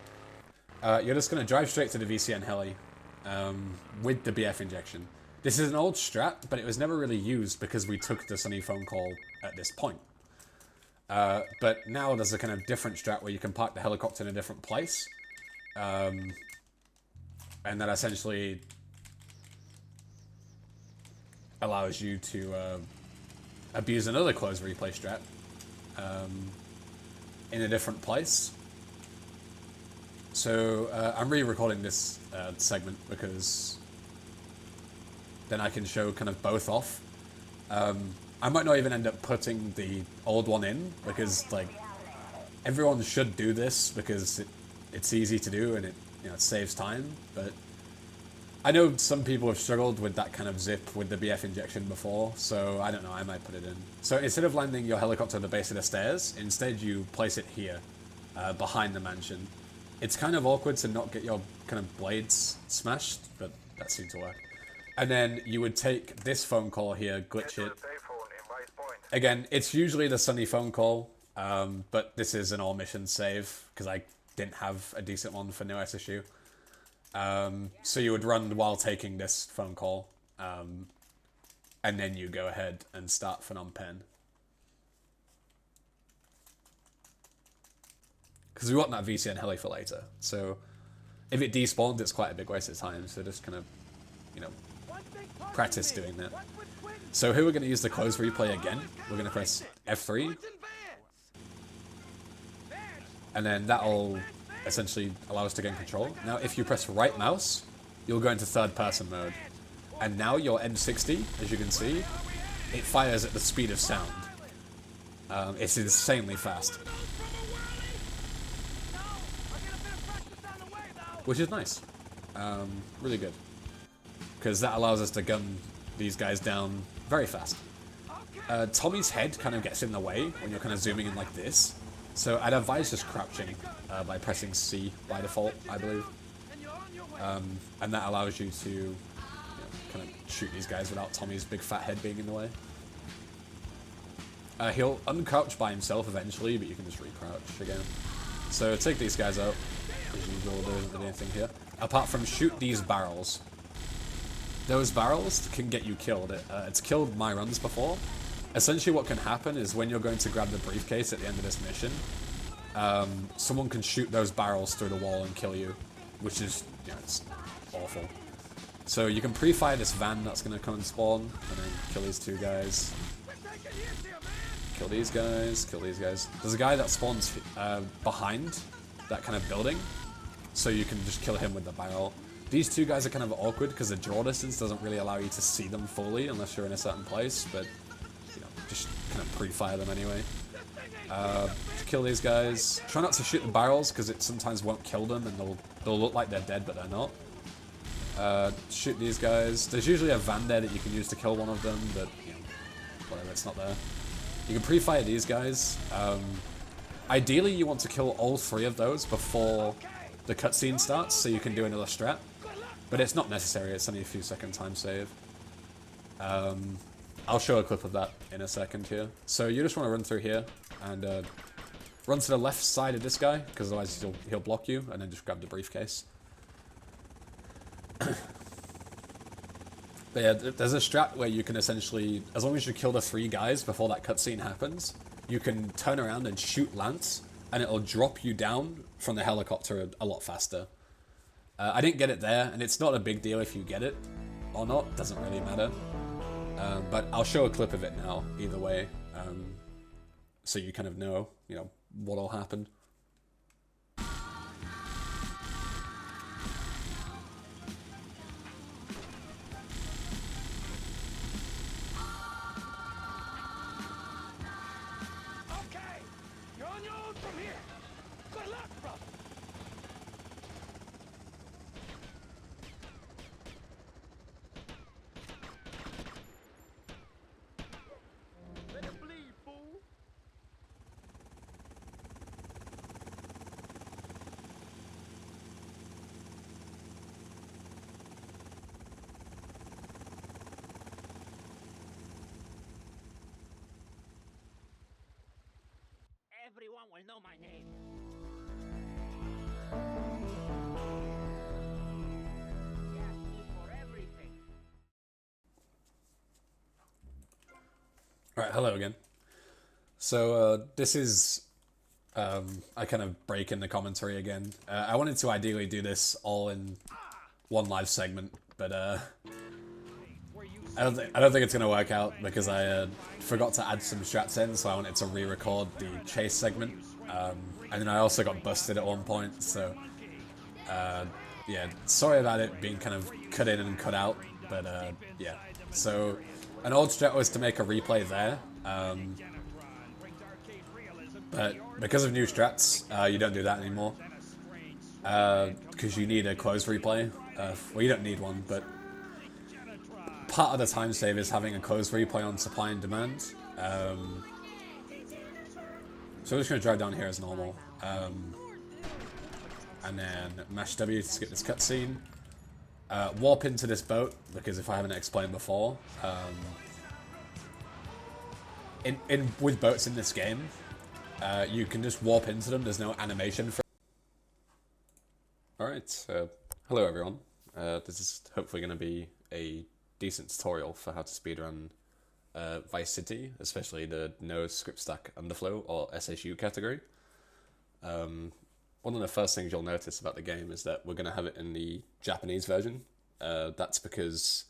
you're just going to drive straight to the VCN heli with the BF injection. This is an old strat, but it was never really used because we took the Sunny phone call at this point. But now there's a kind of different strat where you can park the helicopter in a different place. And that essentially allows you to abuse another close replay strat in a different place. So I'm re-recording this segment because then I can show kind of both off. I might not even end up putting the old one in because like everyone should do this because it's easy to do and it saves time. But I know some people have struggled with that kind of zip with the BF injection before, so I don't know, I might put it in. So instead of landing your helicopter at the base of the stairs, instead you place it here, behind the mansion. It's kind of awkward to not get your kind of blades smashed, but that seemed to work. And then you would take this phone call here, glitch it. Again, it's usually the Sunny phone call, but this is an all mission save, because I didn't have a decent one for no SSU. So you would run while taking this phone call, and then you go ahead and start Phnom Penh. because we want that VCN heli for later. So if it despawned, it's quite a big waste of time. So just kind of, you know, practice doing that. So here we're going to use the close replay again. We're going to press F3. And then that'll essentially allow us to gain control. Now if you press right mouse, you'll go into third person mode. And now your M60, as you can see, it fires at the speed of sound. It's insanely fast. Which is nice. Really good. Because that allows us to gun these guys down very fast. Tommy's head kind of gets in the way when you're kind of zooming in like this. So I'd advise just crouching by pressing C by default, I believe. And that allows you to, you know, kind of shoot these guys without Tommy's big fat head being in the way. He'll uncrouch by himself eventually, but you can just recrouch again. So take these guys out. As usual, there isn't really anything here. Apart from shoot these barrels. Those barrels can get you killed. It's killed my runs before. Essentially what can happen is when you're going to grab the briefcase at the end of this mission, someone can shoot those barrels through the wall and kill you, which is, you know, it's awful. So you can pre-fire this van that's going to come and spawn, and then kill these two guys. Kill these guys, kill these guys. There's a guy that spawns behind that kind of building, so you can just kill him with the barrel. These two guys are kind of awkward because the draw distance doesn't really allow you to see them fully unless you're in a certain place, but you know, just kind of pre-fire them anyway. To kill these guys, try not to shoot the barrels because it sometimes won't kill them and they'll look like they're dead but they're not. Shoot these guys. There's usually a van there that you can use to kill one of them, but you know, whatever, it's not there. You can pre-fire these guys. Ideally, you want to kill all three of those before the cutscene starts, so you can do another strat. But it's not necessary, it's only a few second time save. I'll show a clip of that in a second here. So you just want to run through here, and run to the left side of this guy, because otherwise he'll block you, and then just grab the briefcase. But yeah, there's a strat where you can essentially, as long as you kill the three guys before that cutscene happens, you can turn around and shoot Lance, and it'll drop you down from the helicopter a lot faster. I didn't get it there, and it's not a big deal if you get it or not, doesn't really matter. But I'll show a clip of it now, either way, so you kind of know, you know, what'll happen. Everyone will know my name. For everything. Alright, hello again. So this is I kind of break in the commentary again. I wanted to ideally do this all in one live segment, but I don't think it's gonna work out because I forgot to add some strats in, so I wanted to re-record the chase segment, and then I also got busted at one point. So yeah, sorry about it being kind of cut in and cut out, but yeah. So an old strat was to make a replay there, but because of new strats, you don't do that anymore because you need a closed replay. Well, you don't need one, but part of the time save is having a closed replay on supply and demand. So we're just going to drive down here as normal. And then mash W to skip this cutscene. Warp into this boat, because if I haven't explained before, with boats in this game, you can just warp into them, there's no animation for. Alright, hello everyone. This is hopefully going to be a decent tutorial for how to speedrun Vice City, especially the no script stack underflow or SSU category. one of the first things you'll notice about the game is that we're going to have it in the Japanese version. That's because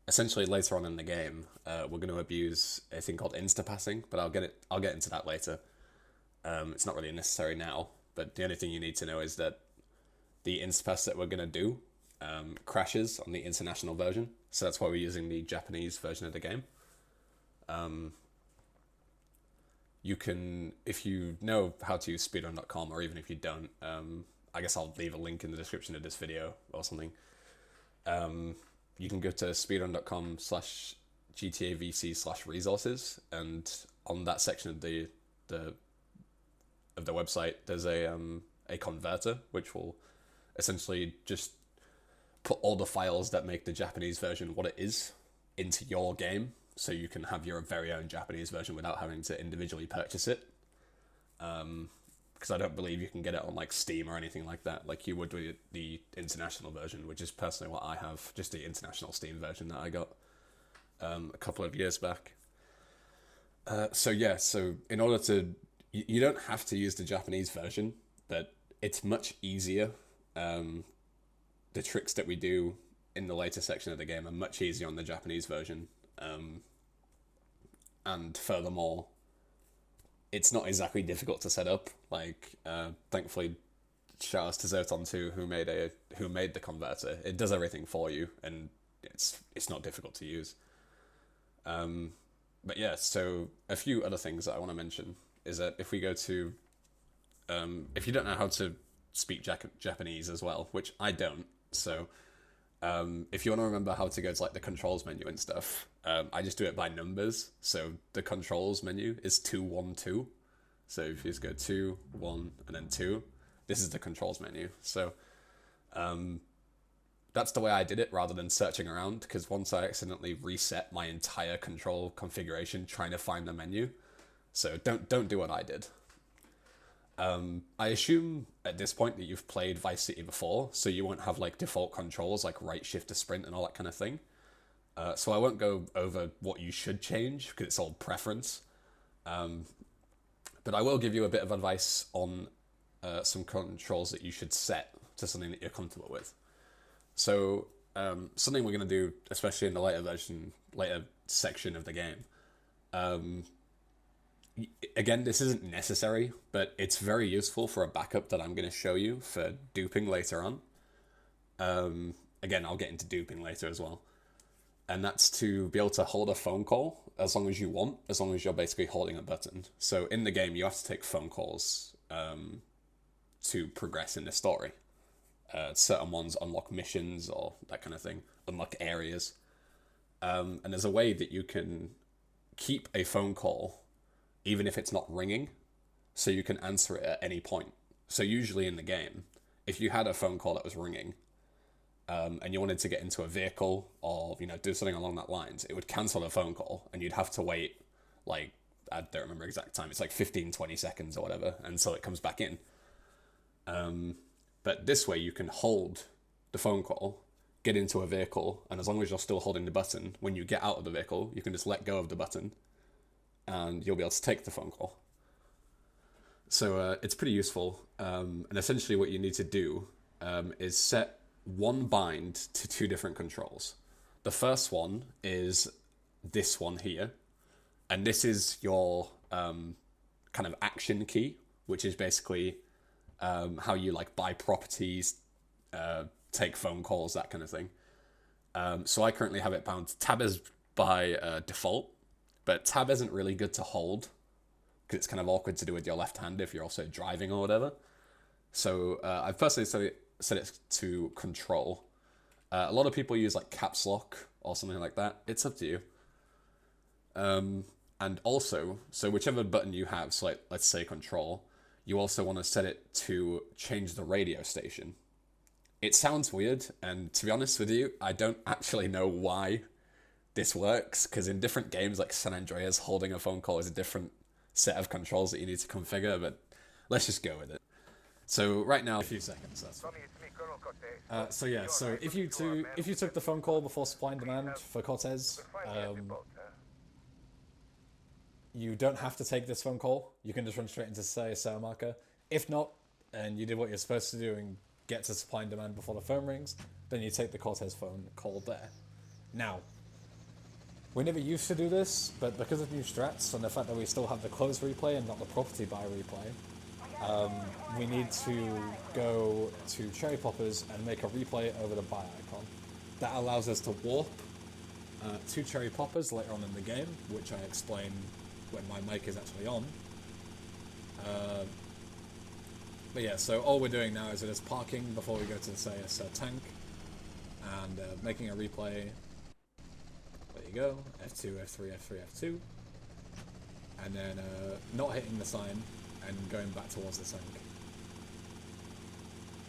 essentially later on in the game, we're going to abuse a thing called insta-passing, but I'll get into that later. It's not really necessary now, but the only thing you need to know is that the insta-pass that we're going to do crashes on the international version, so that's why we're using the Japanese version of the game. You can, if you know how to use speedrun.com, or even if you don't, I guess I'll leave a link in the description of this video or something. You can go to speedrun.com/GTAVC/resources, and on that section of the website, there's a converter which will essentially just put all the files that make the Japanese version what it is into your game, so you can have your very own Japanese version without having to individually purchase it. Because I don't believe you can get it on like Steam or anything like that, like you would with the international version, which is personally what I have, just the international Steam version that I got a couple of years back. So in order to, you don't have to use the Japanese version, but it's much easier. The tricks that we do in the later section of the game are much easier on the Japanese version. And furthermore, it's not exactly difficult to set up. Like, thankfully, shoutouts to Zoton 2, who made the converter. It does everything for you, and it's not difficult to use. But yeah, so a few other things that I want to mention is that if we go to, if you don't know how to speak Japanese as well, which I don't, so if you want to remember how to go to like the controls menu and stuff, I just do it by numbers. So the controls menu is 2, 1, 2. So if you just go 2, 1, and then 2, this is the controls menu. So that's the way I did it rather than searching around, because once I accidentally reset my entire control configuration trying to find the menu. So don't do what I did. I assume at this point that you've played Vice City before, so you won't have like default controls like right shift to sprint and all that kind of thing. So I won't go over what you should change because it's all preference. But I will give you a bit of advice on some controls that you should set to something that you're comfortable with. So something we're going to do, especially in the later section of the game. Again, this isn't necessary, but it's very useful for a backup that I'm going to show you for duping later on. Again, I'll get into duping later as well. And that's to be able to hold a phone call as long as you want, as long as you're basically holding a button. So in the game, you have to take phone calls to progress in the story. Certain ones unlock missions or that kind of thing, unlock areas. And there's a way that you can keep a phone call even if it's not ringing, so you can answer it at any point. So usually in the game, if you had a phone call that was ringing, and you wanted to get into a vehicle or, do something along that lines, it would cancel the phone call and you'd have to wait, like, I don't remember exact time, it's like 15, 20 seconds or whatever, until it comes back in. But this way you can hold the phone call, get into a vehicle, and as long as you're still holding the button, when you get out of the vehicle, you can just let go of the button, and you'll be able to take the phone call. So it's pretty useful. And essentially what you need to do is set one bind to 2 different controls. The first one is this one here. And this is your kind of action key, which is basically how you like buy properties, take phone calls, that kind of thing. So I currently have it bound. Tab is by default. But tab isn't really good to hold because it's kind of awkward to do with your left hand if you're also driving or whatever. So I've personally set it to control. A lot of people use like caps lock or something like that. It's up to you. And also, so whichever button you have, so like, let's say control, you also want to set it to change the radio station. It sounds weird, and to be honest with you, I don't actually know why this works, because in different games like San Andreas, holding a phone call is a different set of controls that you need to configure, but let's just go with it. So right now, a few seconds, that's fine. So if you took the phone call before supply and demand for Cortez, you don't have to take this phone call. You can just run straight into say a sale marker. If not, and you did what you're supposed to do and get to supply and demand before the phone rings, then you take the Cortez phone call there. Now, we never used to do this, but because of new strats and the fact that we still have the close replay and not the property buy replay, we need to go to Cherry Poppers and make a replay over the buy icon. That allows us to warp to Cherry Poppers later on in the game, which I explain when my mic is actually on. But yeah, so all we're doing now is just parking before we go to, say, a tank, and making a replay. There you go, F2, F3, F3, F2. And then not hitting the sign and going back towards the tank.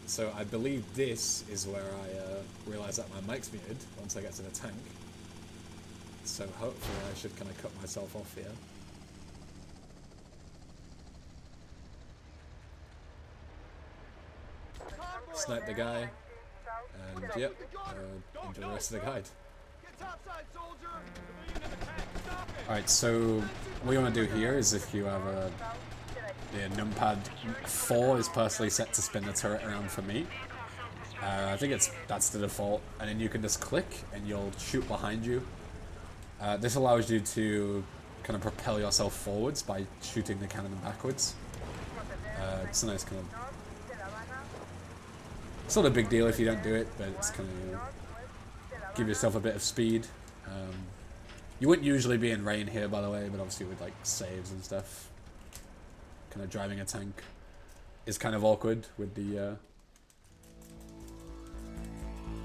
So I believe this is where I realise that my mic's muted once I get to the tank. So hopefully I should kind of cut myself off here. Snipe the guy, and yep, enjoy the rest of the guide. Alright, so what you want to do here is if you have the numpad 4 is personally set to spin the turret around for me. I think that's the default, and then you can just click and you'll shoot behind you. This allows you to kind of propel yourself forwards by shooting the cannon backwards. It's a nice kind of... It's not a big deal if you don't do it, but it's kind of give yourself a bit of speed. You wouldn't usually be in rain here, by the way, but obviously with like saves and stuff, kind of driving a tank is kind of awkward with the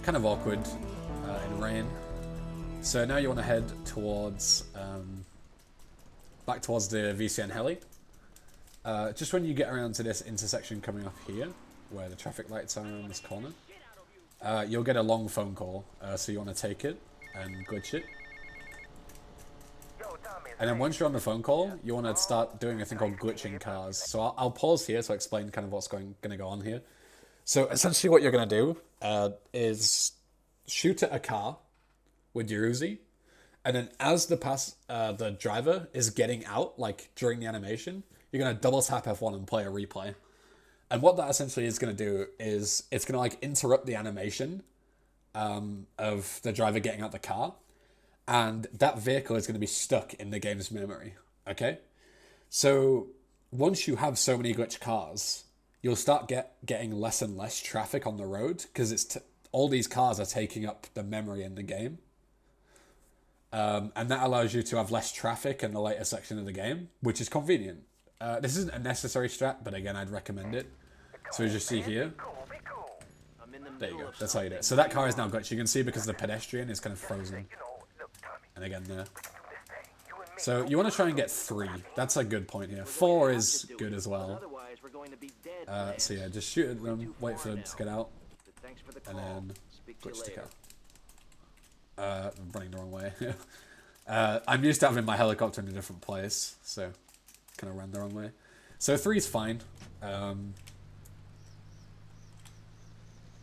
in rain. So now you want to head towards back towards the VCN heli. Just when you get around to this intersection coming up here, where the traffic lights are on this corner, you'll get a long phone call, so you want to take it and glitch it. And then once you're on the phone call, you want to start doing a thing called glitching cars. So I'll pause here to explain kind of what's going to go on here. So essentially what you're going to do is shoot at a car with your Uzi, and then as the driver is getting out, like during the animation, you're going to double tap F1 and play a replay. And what that essentially is going to do is it's going to like interrupt the animation of the driver getting out the car, and that vehicle is going to be stuck in the game's memory. Okay, so once you have so many glitch cars, you'll start getting less and less traffic on the road because all these cars are taking up the memory in the game, and that allows you to have less traffic in the later section of the game, which is convenient. This isn't a necessary strat, but again, I'd recommend it. So as you see here, there you go, that's how you do it. So that car is now glitched. You can see because the pedestrian is kind of frozen. And again there. So you want to try and get 3. That's a good point here. 4 is good as well. So yeah, just shoot at them, wait for them to get out, and then glitch the car. I'm running the wrong way. I'm used to having my helicopter in a different place, so kind of ran the wrong way. So 3 is fine.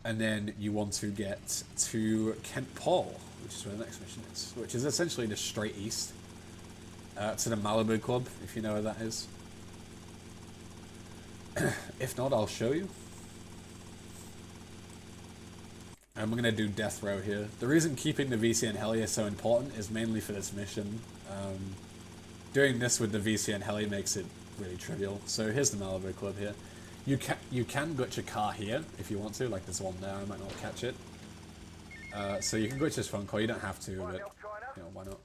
And then you want to get to Kent Paul, which is where the next mission is, which is essentially just straight east to the Malibu Club, if you know where that is. If not, I'll show you. And we're going to do death row here. The reason keeping the VCN heli is so important is mainly for this mission. Doing this with the VCN heli makes it really trivial. So here's the Malibu Club here. You can glitch a car here if you want to, like there's one there, I might not catch it. So you can glitch this phone call, you don't have to, but you know, why not?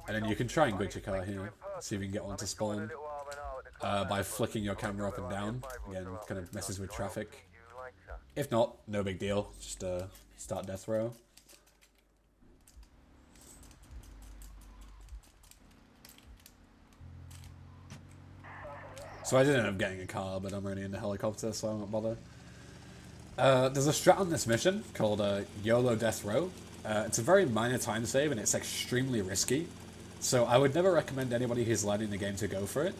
And then you can try and glitch a car here, see if you can get one to spawn by flicking your camera up and down. Again, kind of messes with traffic. If not, no big deal, just start death row. So I did end up getting a car, but I'm already in the helicopter, so I won't bother. There's a strat on this mission called YOLO Death Row. It's a very minor time save, and it's extremely risky. So I would never recommend anybody who's learning the game to go for it.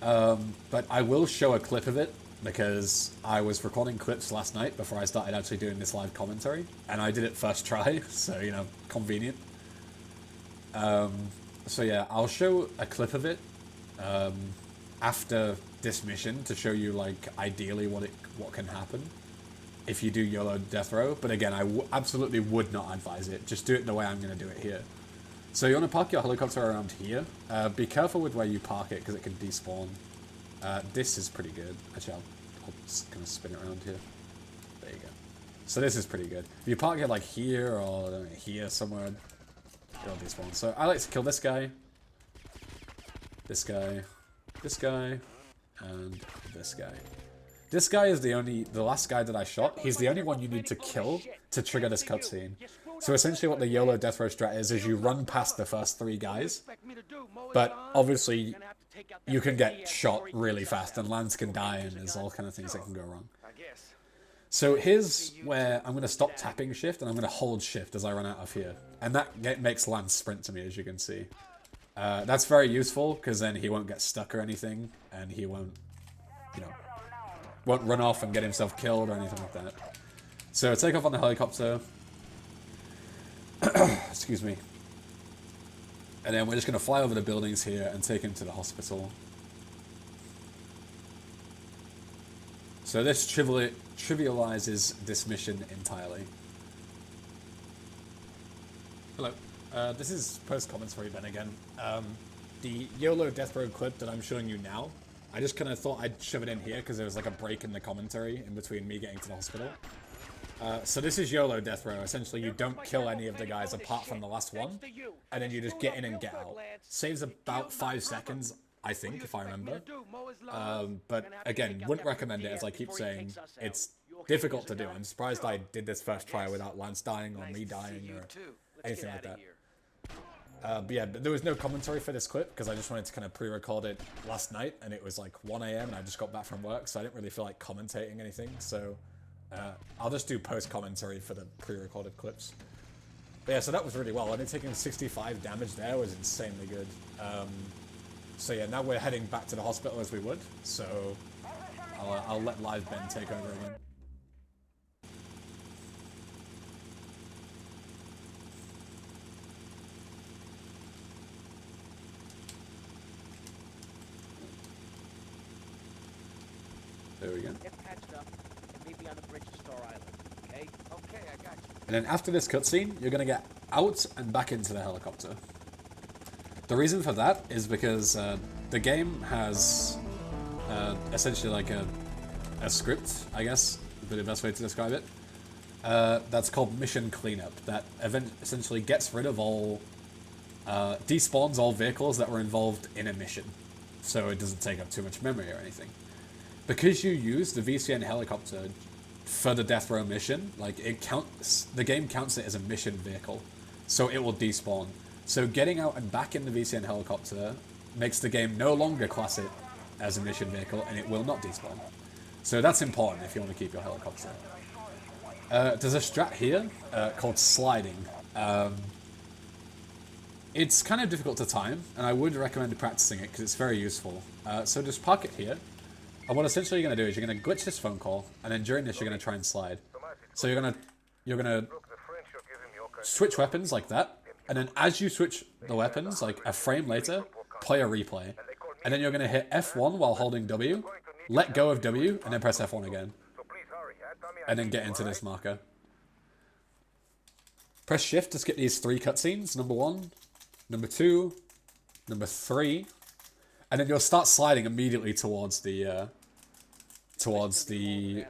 But I will show a clip of it, because I was recording clips last night before I started actually doing this live commentary, and I did it first try, so, you know, convenient. So yeah, I'll show a clip of it. After this mission to show you like ideally what can happen if you do YOLO death row. But again, I absolutely would not advise it. Just do it the way I'm going to do it here. So you want to park your helicopter around here. Be careful with where you park it because it can despawn. This is pretty good. Actually, I'll just kind of spin it around here. There you go. So this is pretty good. If you park it like here or here somewhere, it'll despawn. So I like to kill this guy, this guy, this guy, and this guy. This guy is the last guy that I shot. He's the only one you need to kill to trigger this cutscene. So essentially what the YOLO death row strat is you run past the first 3 guys, but obviously you can get shot really fast and Lance can die and there's all kind of things that can go wrong. So here's where I'm going to stop tapping shift and I'm going to hold shift as I run out of here. And that makes Lance sprint to me, as you can see. That's very useful because then he won't get stuck or anything and he won't, you know, won't run off and get himself killed or anything like that. So take off on the helicopter. Excuse me. And then we're just going to fly over the buildings here and take him to the hospital. So this trivializes this mission entirely. Hello. This is post-commentary Ben again. The YOLO death row clip that I'm showing you now, I just kind of thought I'd shove it in here because there was like a break in the commentary in between me getting to the hospital. So this is YOLO death row. Essentially, you don't kill any of the guys apart from the last one, and then you just get in and get out. Saves about 5 seconds, I think, if I remember. But again, wouldn't recommend it, as I keep saying. It's difficult to do. I'm surprised I did this first try without Lance dying or me dying or anything like that. But yeah, there was no commentary for this clip because I just wanted to kind of pre-record it last night, and it was like 1 AM and I just got back from work, so I didn't really feel like commentating anything. So I'll just do post-commentary for the pre-recorded clips. But yeah, so that was really well. Only taking 65 damage there was insanely good. So yeah, now we're heading back to the hospital as we would. So I'll let Live Ben take over again. There we go. Get patched up and meet me on the bridge to Star Island, okay? Okay, I got you. And then after this cutscene, you're going to get out and back into the helicopter. The reason for that is because the game has essentially like a script, I guess, would be the best way to describe it, that's called Mission Cleanup, that essentially gets rid of all, despawns all vehicles that were involved in a mission, so it doesn't take up too much memory or anything. Because you use the VCN helicopter for the death row mission, like it counts, the game counts it as a mission vehicle, so it will despawn. So getting out and back in the VCN helicopter makes the game no longer class it as a mission vehicle, and it will not despawn. So that's important if you want to keep your helicopter. There's a strat here called sliding. It's kind of difficult to time, and I would recommend practicing it because it's very useful. So just park it here. And what essentially you're going to do is you're going to glitch this phone call, and then during this you're going to try and slide. So you're going to switch weapons like that, and then as you switch the weapons, like a frame later, play a replay. And then you're going to hit F1 while holding W, let go of W, and then press F1 again. And then get into this marker. Press shift to skip these 3 cutscenes, number 1, number 2, number 3. And then you'll start sliding immediately towards the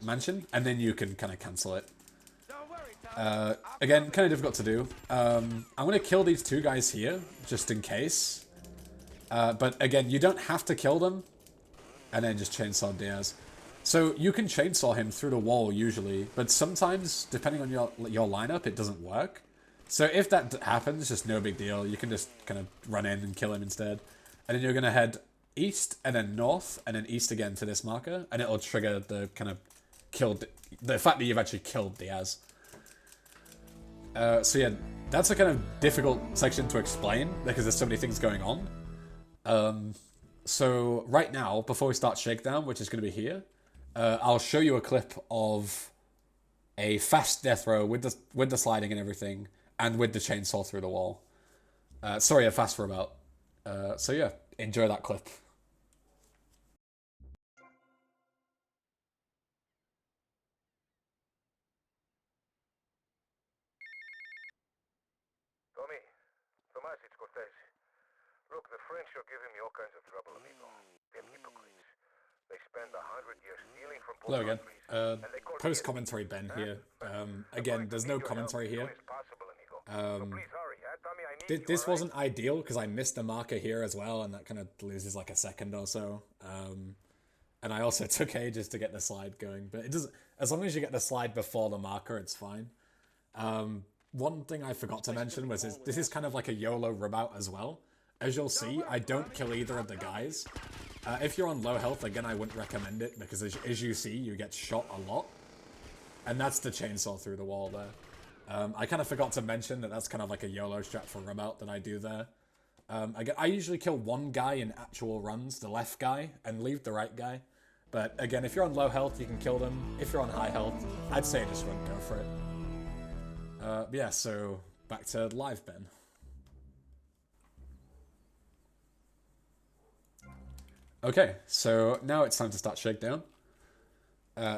mansion, and then you can kind of cancel it. Again, kind of difficult to do. I'm going to kill these 2 guys here, just in case. But again, you don't have to kill them, and then just chainsaw Diaz. So you can chainsaw him through the wall usually, but sometimes, depending on your lineup, it doesn't work. So if that happens, just no big deal. You can just kind of run in and kill him instead. And then you're going to head east, and then north, and then east again to this marker, and it'll trigger the kind of the fact that you've actually killed Diaz. So yeah, that's a kind of difficult section to explain, because there's so many things going on. So right now, before we start Shakedown, which is going to be here, I'll show you a clip of a fast death row with the sliding and everything, and with the chainsaw through the wall. Sorry, a fast for about. So yeah, enjoy that clip. Look, the French are giving me all kinds of trouble, amigo. They're hypocrites. They spend 100 years stealing from poor Hello again. countries, and they call Post commentary Ben here. Again, there's no commentary here. possible, amigo. So please hurry, Tommy, I need you, This all right? wasn't ideal because I missed a marker here as well, and that kind of loses like a second or so. And I also took ages to get the slide going, but it doesn't. As long as you get the slide before the marker, it's fine. One thing I forgot to mention was this is kind of like a YOLO rub out as well. As you'll see, I don't kill either of the guys. If you're on low health, again, I wouldn't recommend it because as you see, you get shot a lot. And that's the chainsaw through the wall there. I kind of forgot to mention that that's kind of like a YOLO strat for rub out that I do there. I usually kill one guy in actual runs, the left guy, and leave the right guy. But again, if you're on low health, you can kill them. If you're on high health, I'd say just run, go for it. Yeah, so back to live Ben. Okay, so now it's time to start Shakedown.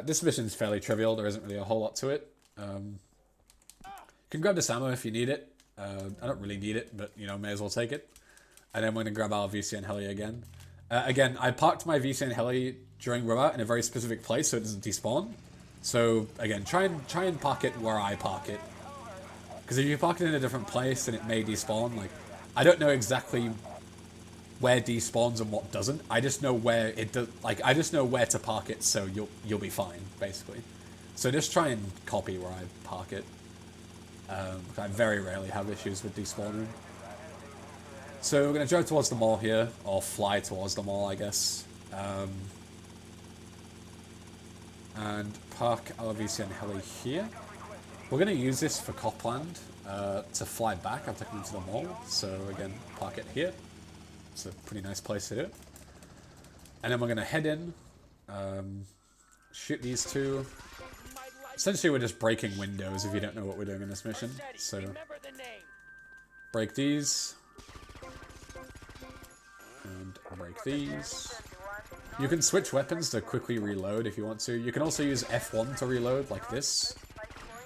This mission is fairly trivial, there isn't really a whole lot to it. You can grab this ammo if you need it. I don't really need it, but you know, may as well take it. And then we're going to grab our VCN heli again. Again, I parked my VCN heli during rub-out in a very specific place so it doesn't despawn. So again, try and park it where I park it. Because if you park it in a different place, then it may despawn. Like, I don't know exactly where despawns and what doesn't. I just know where it does. Like, I just know where to park it, so you'll be fine, basically. So just try and copy where I park it. I very rarely have issues with despawning. So we're going to drive towards the mall here, or fly towards the mall, I guess. And park our VCN heli here. We're going to use this for Copland to fly back. I'll take them to the mall. So again, park it here. It's a pretty nice place to do it. And then we're going to head in, shoot these two. Essentially, we're just breaking windows if you don't know what we're doing in this mission. So break these. And break these. You can switch weapons to quickly reload if you want to. You can also use F1 to reload like this.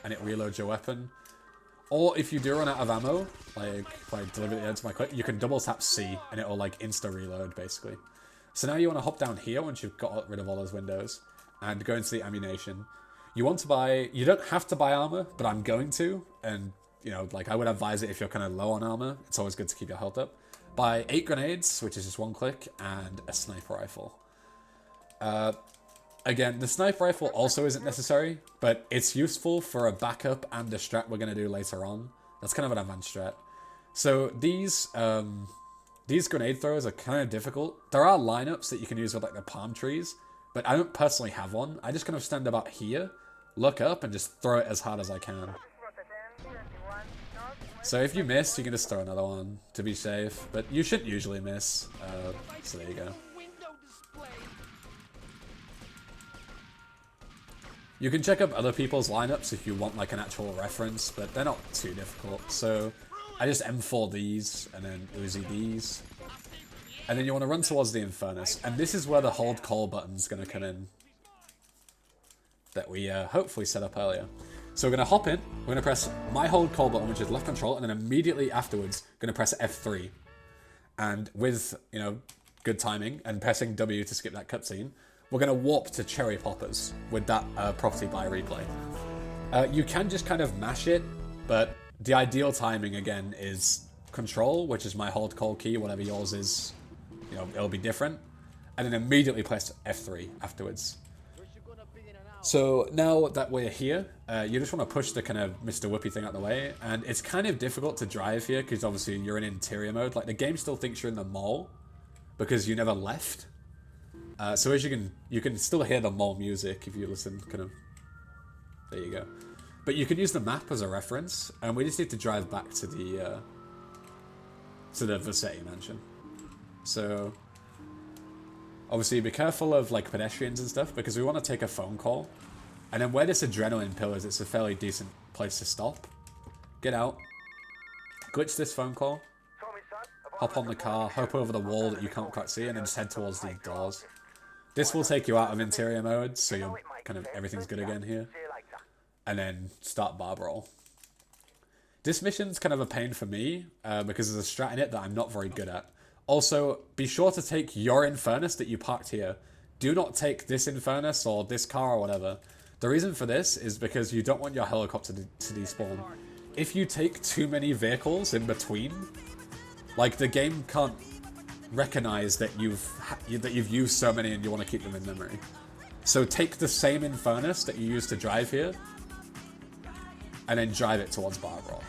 And it reloads your weapon. Or if you do run out of ammo, like if I deliberately enter my clip, you can double tap C and it'll like insta reload basically. So now you want to hop down here once you've got rid of all those windows and go into the ammunition. You want to buy, you don't have to buy armor, but I'm going to, and you know, like I would advise it if you're kind of low on armor. It's always good to keep your health up. Buy 8 grenades, which is just 1 click, and a sniper rifle. Again, the sniper rifle also isn't necessary, but it's useful for a backup and a strat we're going to do later on. That's kind of an advanced strat. So these grenade throwers are kind of difficult. There are lineups that you can use with like the palm trees, but I don't personally have one. I just kind of stand about here, look up, and just throw it as hard as I can. So if you miss, you can just throw another one to be safe, but you shouldn't usually miss. So there you go. You can check up other people's lineups if you want like an actual reference, but they're not too difficult. So I just M4 these and then Uzi these. And then you want to run towards the Infernus. And this is where the hold call button's going to come in. That we hopefully set up earlier. So we're going to hop in, we're going to press my hold call button, which is left control, and then immediately afterwards, going to press F3. And with, you know, good timing, and pressing W to skip that cutscene, we're going to warp to Cherry Poppers with that property buy replay. You can just kind of mash it, but the ideal timing, again, is control, which is my hold call key, whatever yours is, you know, it'll be different. And then immediately press F3 afterwards. So now that we're here, you just want to push the kind of Mr. Whoopi thing out the way, and it's kind of difficult to drive here because obviously you're in interior mode. Like the game still thinks you're in the mall because you never left. So as you can still hear the mall music if you listen. Kind of, there you go. But you can use the map as a reference, and we just need to drive back to the Vercetti mansion. So. Obviously, be careful of like pedestrians and stuff because we want to take a phone call. And then where this adrenaline pill is, it's a fairly decent place to stop. Get out. Glitch this phone call. Hop on the car, hop over the wall that you can't quite see, and then just head towards the doors. This will take you out of interior mode, so you're kind of everything's good again here. And then start barb roll. This mission's kind of a pain for me because there's a strat in it that I'm not very good at. Also, be sure to take your Infernus that you parked here. Do not take this Infernus or this car or whatever. The reason for this is because you don't want your helicopter to despawn. If you take too many vehicles in between, like the game can't recognize that you've used so many and you want to keep them in memory. So take the same Infernus that you used to drive here, and then drive it towards Barbara.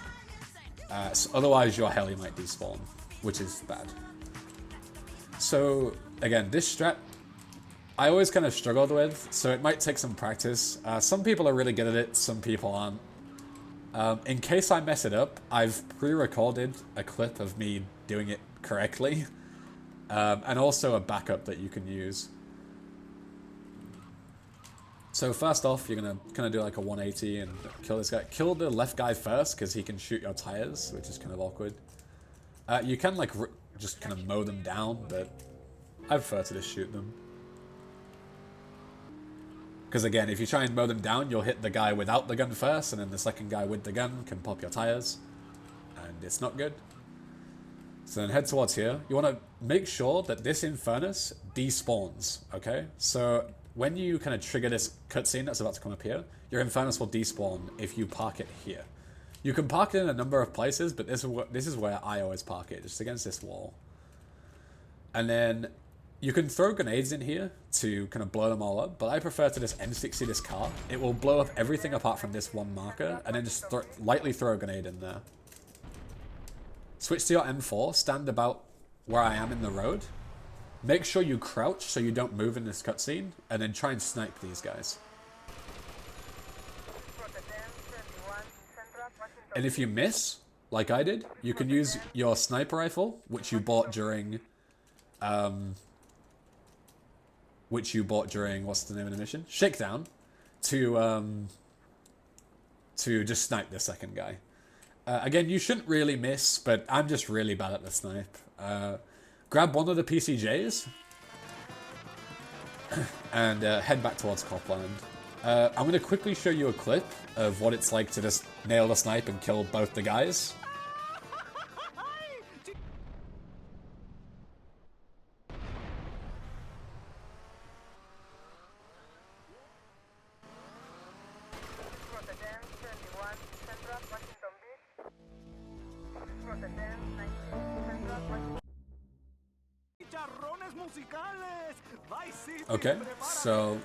So otherwise your heli might despawn, which is bad. So again, this strat I always kind of struggled with, so it might take some practice. Some people are really good at it, some people aren't. In case I mess it up, I've pre-recorded a clip of me doing it correctly, and also a backup that you can use. So first off, you're gonna kind of do like a 180 and kill this guy. Kill the left guy first because he can shoot your tires, which is kind of awkward. You can like just kind of mow them down, but I prefer to just shoot them. Because again, if you try and mow them down, you'll hit the guy without the gun first, and then the second guy with the gun can pop your tires, and it's not good. So then head towards here. You want to make sure that this Infernus despawns, okay? So when you kind of trigger this cutscene that's about to come up here, your Infernus will despawn if you park it here. You can park it in a number of places, but this is where I always park it, just against this wall. And then you can throw grenades in here to kind of blow them all up, but I prefer to just M60 this car. It will blow up everything apart from this one marker, and then just lightly throw a grenade in there. Switch to your M4, stand about where I am in the road. Make sure you crouch so you don't move in this cutscene, and then try and snipe these guys. And if you miss, like I did, you can use your sniper rifle, which you bought during what's the name of the mission? Shakedown, to just snipe the second guy. Again, you shouldn't really miss, but I'm just really bad at the snipe. Grab one of the PCJs and head back towards Copland. I'm going to quickly show you a clip of what it's like to just nail the snipe and kill both the guys. Okay, so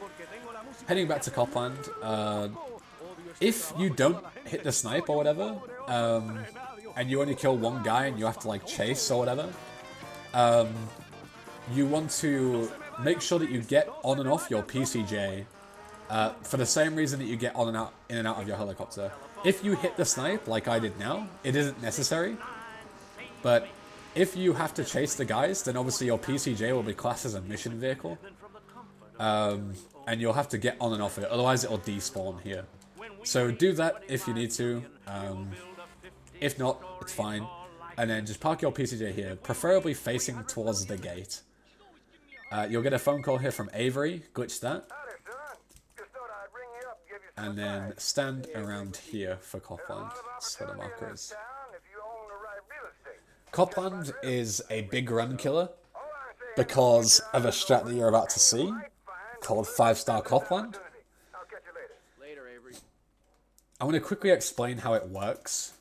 heading back to Copland, if you don't hit the snipe or whatever, and you only kill one guy and you have to like chase or whatever, you want to make sure that you get on and off your PCJ for the same reason that you get on and out, in and out of your helicopter. If you hit the snipe like I did now, it isn't necessary, but if you have to chase the guys, then obviously your PCJ will be classed as a mission vehicle. And you'll have to get on and off it, otherwise it'll despawn here. So do that if you need to. If not, it's fine. And then just park your PCJ here, preferably facing towards the gate. You'll get a phone call here from Avery, glitch that. And then stand around here for Copland. That's where the marker is. Copland is a big run killer because of a strat that you're about to see called 5-star Copland. I'm going to quickly explain how it works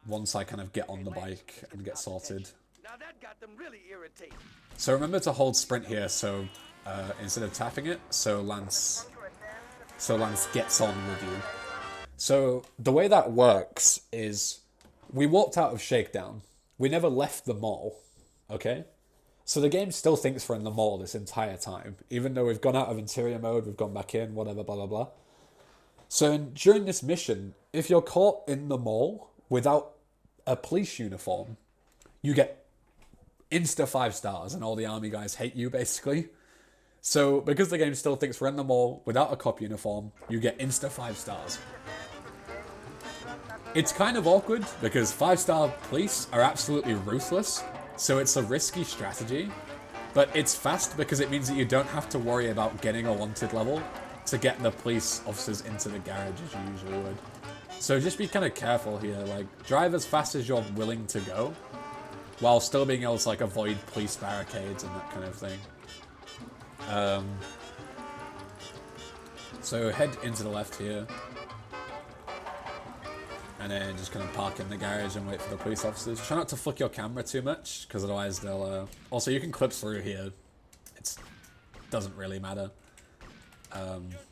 once I kind of get on the bike and get sorted. So remember to hold sprint here, so instead of tapping it, so Lance gets on with you. So the way that works is we walked out of Shakedown. We never left the mall, okay? So the game still thinks we're in the mall this entire time, even though we've gone out of interior mode, we've gone back in, whatever, blah, blah, blah. So during this mission, if you're caught in the mall without a police uniform, you get insta 5 stars, and all the army guys hate you, basically. So because the game still thinks we're in the mall without a cop uniform, you get insta 5 stars. It's kind of awkward because 5-star police are absolutely ruthless, so it's a risky strategy, but it's fast because it means that you don't have to worry about getting a wanted level to get the police officers into the garage as you usually would. So just be kind of careful here. Like, drive as fast as you're willing to go, while still being able to like avoid police barricades and that kind of thing. So head into the left here. And then just kind of park in the garage and wait for the police officers. Try not to flick your camera too much, because otherwise they'll... Also, you can clip through here. It doesn't really matter.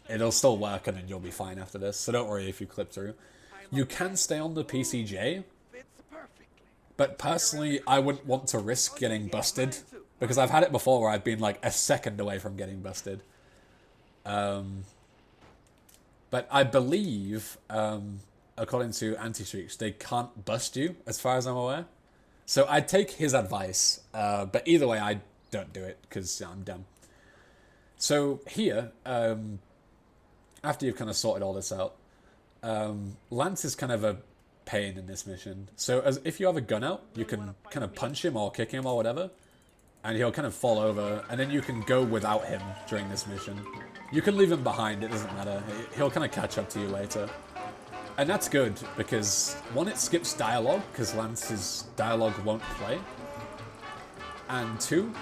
It'll still work and then you'll be fine after this. So don't worry if you clip through. You can stay on the PCJ. But personally, I wouldn't want to risk getting busted. Because I've had it before where I've been like a second away from getting busted. But I believe... according to Anti-Streaks, they can't bust you, as far as I'm aware. So I'd take his advice, but either way, I don't do it, because I'm dumb. So here, after you've kind of sorted all this out, Lance is kind of a pain in this mission. So if you have a gun out, you can kind of punch him or kick him or whatever, and he'll kind of fall over, and then you can go without him during this mission. You can leave him behind, it doesn't matter. He'll kind of catch up to you later. And that's good, because one, it skips dialogue, because Lance's dialogue won't play. And two,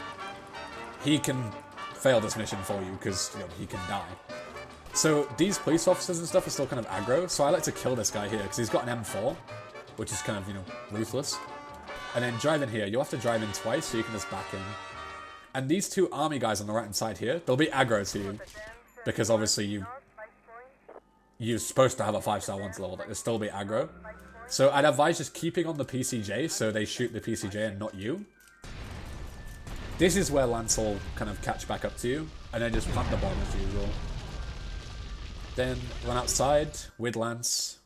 he can fail this mission for you, because he can die. So these police officers and stuff are still kind of aggro, so I like to kill this guy here, because he's got an M4, which is kind of, ruthless. And then drive in here. You'll have to drive in twice, so you can just back in. And these two army guys on the right-hand side here, they'll be aggro to you, because obviously you're supposed to have a 5-star once level, but they'll still be aggro. So I'd advise just keeping on the PCJ so they shoot the PCJ and not you. This is where Lance will kind of catch back up to you, and then just plant the bomb as usual. Then run outside with Lance.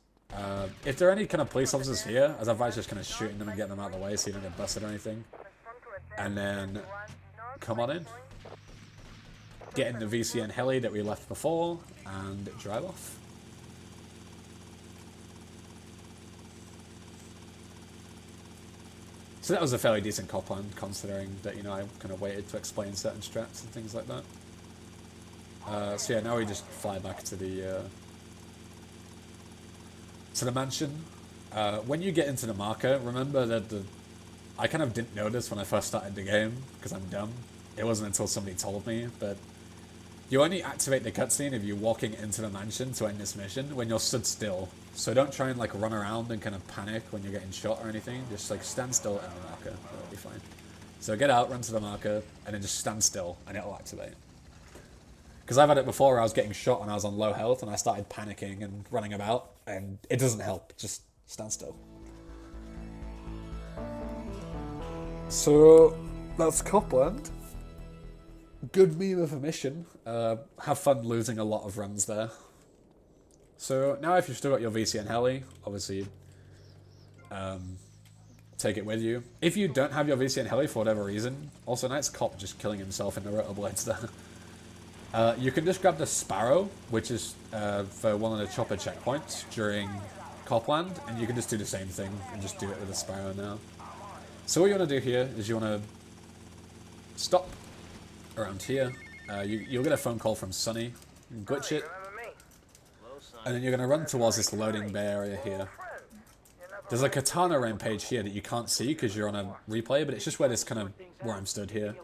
If there are any kind of police officers here, I'd advise just kind of shooting them and getting them out of the way so you don't get busted or anything. And then come on in. Get in the VCN heli that we left before, and drive off. So that was a fairly decent cop plan, considering that, I kind of waited to explain certain strats and things like that. So yeah, now we just fly back to the mansion. When you get into the marker, remember that I kind of didn't notice when I first started the game, because I'm dumb. It wasn't until somebody told me, but you only activate the cutscene if you're walking into the mansion to end this mission when you're stood still. So don't try and run around and kind of panic when you're getting shot or anything. Just stand still at the marker. That'll be fine. So get out, run to the marker, and then just stand still and it'll activate. Because I've had it before where I was getting shot and I was on low health and I started panicking and running about, and it doesn't help. Just stand still. So that's Copland. Good meme of a mission. Have fun losing a lot of runs there. So now if you've still got your VCN heli, obviously take it with you. If you don't have your VCN heli for whatever reason, also nice cop just killing himself in the rotor blades there. You can just grab the Sparrow, which is for one of the chopper checkpoints during Copland, and you can just do the same thing and just do it with the Sparrow now. So what you want to do here is you want to stop around here. You'll get a phone call from Sunny. You can glitch it. And then you're going to run towards this loading bay area here. There's a katana rampage here that you can't see because you're on a replay, but it's just where where I'm stood here.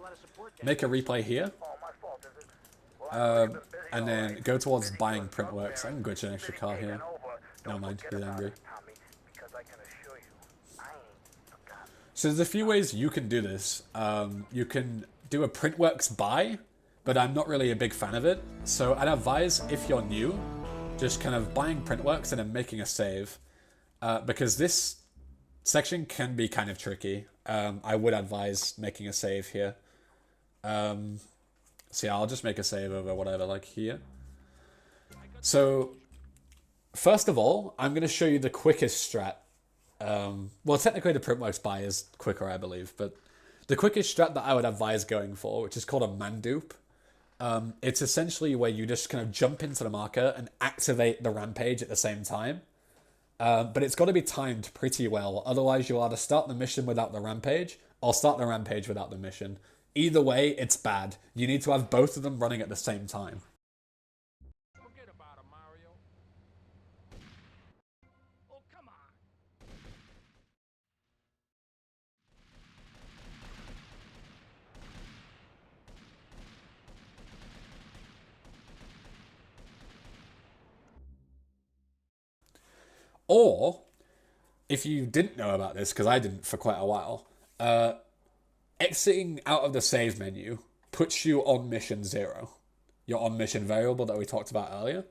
Make a replay here. And then go towards buying Printworks. I can glitch an extra car here. Never mind, he's angry. So there's a few ways you can do this. You can do a Printworks buy, but I'm not really a big fan of it. So I'd advise, if you're new, just kind of buying Printworks and then making a save. Because this section can be kind of tricky. I would advise making a save here. So yeah, I'll just make a save over whatever, like here. So, first of all, I'm going to show you the quickest strat. Well, technically the Printworks buy is quicker, I believe, but the quickest strat that I would advise going for, which is called a Mandupe, it's essentially where you just kind of jump into the marker and activate the rampage at the same time. But it's got to be timed pretty well, otherwise you'll either start the mission without the rampage, or start the rampage without the mission. Either way, it's bad. You need to have both of them running at the same time. Or, if you didn't know about this, because I didn't for quite a while, exiting out of the save menu puts you on mission 0. Your on mission variable that we talked about earlier.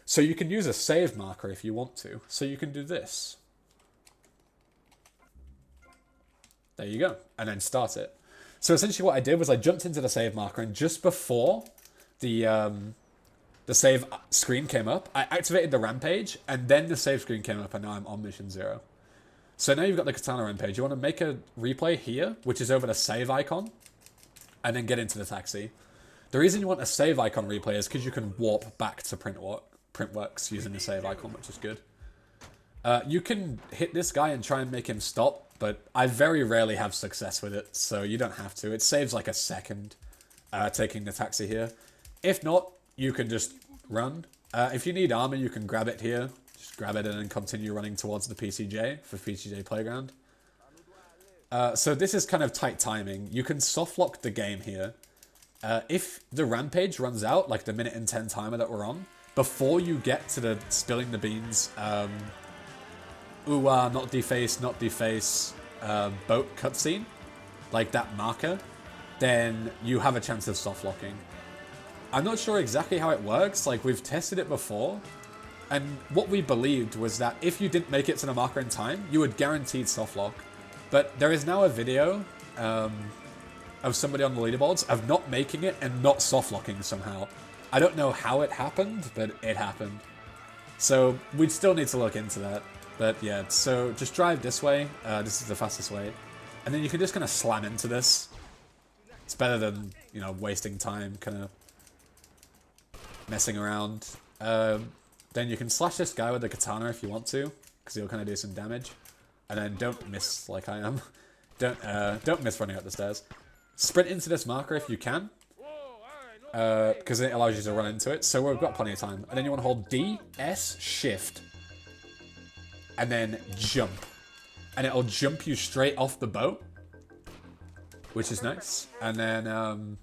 So you can use a save marker if you want to. So you can do this. There you go. And then start it. So essentially what I did was I jumped into the save marker, and just before the save screen came up, I activated the rampage, and then the save screen came up, and now I'm on mission 0. So now you've got the katana rampage. You want to make a replay here, which is over the save icon, and then get into the taxi. The reason you want a save icon replay is because you can warp back to Printworks using the save icon, which is good. You can hit this guy and try and make him stop, but I very rarely have success with it, so you don't have to. It saves like a second taking the taxi here. If not, you can just run. If you need armor, you can grab it here. Just grab it and then continue running towards the PCJ for PCJ Playground. So this is kind of tight timing. You can soft lock the game here. If the rampage runs out, like the minute and 10 timer that we're on, before you get to the spilling the beans, not deface, boat cutscene, like that marker, then you have a chance of soft locking. I'm not sure exactly how it works, like we've tested it before, and what we believed was that if you didn't make it to the marker in time, you would guaranteed soft lock. But there is now a video of somebody on the leaderboards of not making it and not soft locking somehow. I don't know how it happened, but it happened. So we'd still need to look into that. But yeah, so just drive this way. This is the fastest way. And then you can just kind of slam into this. It's better than, you know, wasting time kind of messing around. Then you can slash this guy with the katana if you want to, because he'll kind of do some damage. And then don't miss like I am. Don't miss running up the stairs. Sprint into this marker if you can, because it allows you to run into it. So we've got plenty of time. And then you want to hold D, S, Shift, and then jump. And it'll jump you straight off the boat, which is nice. And then,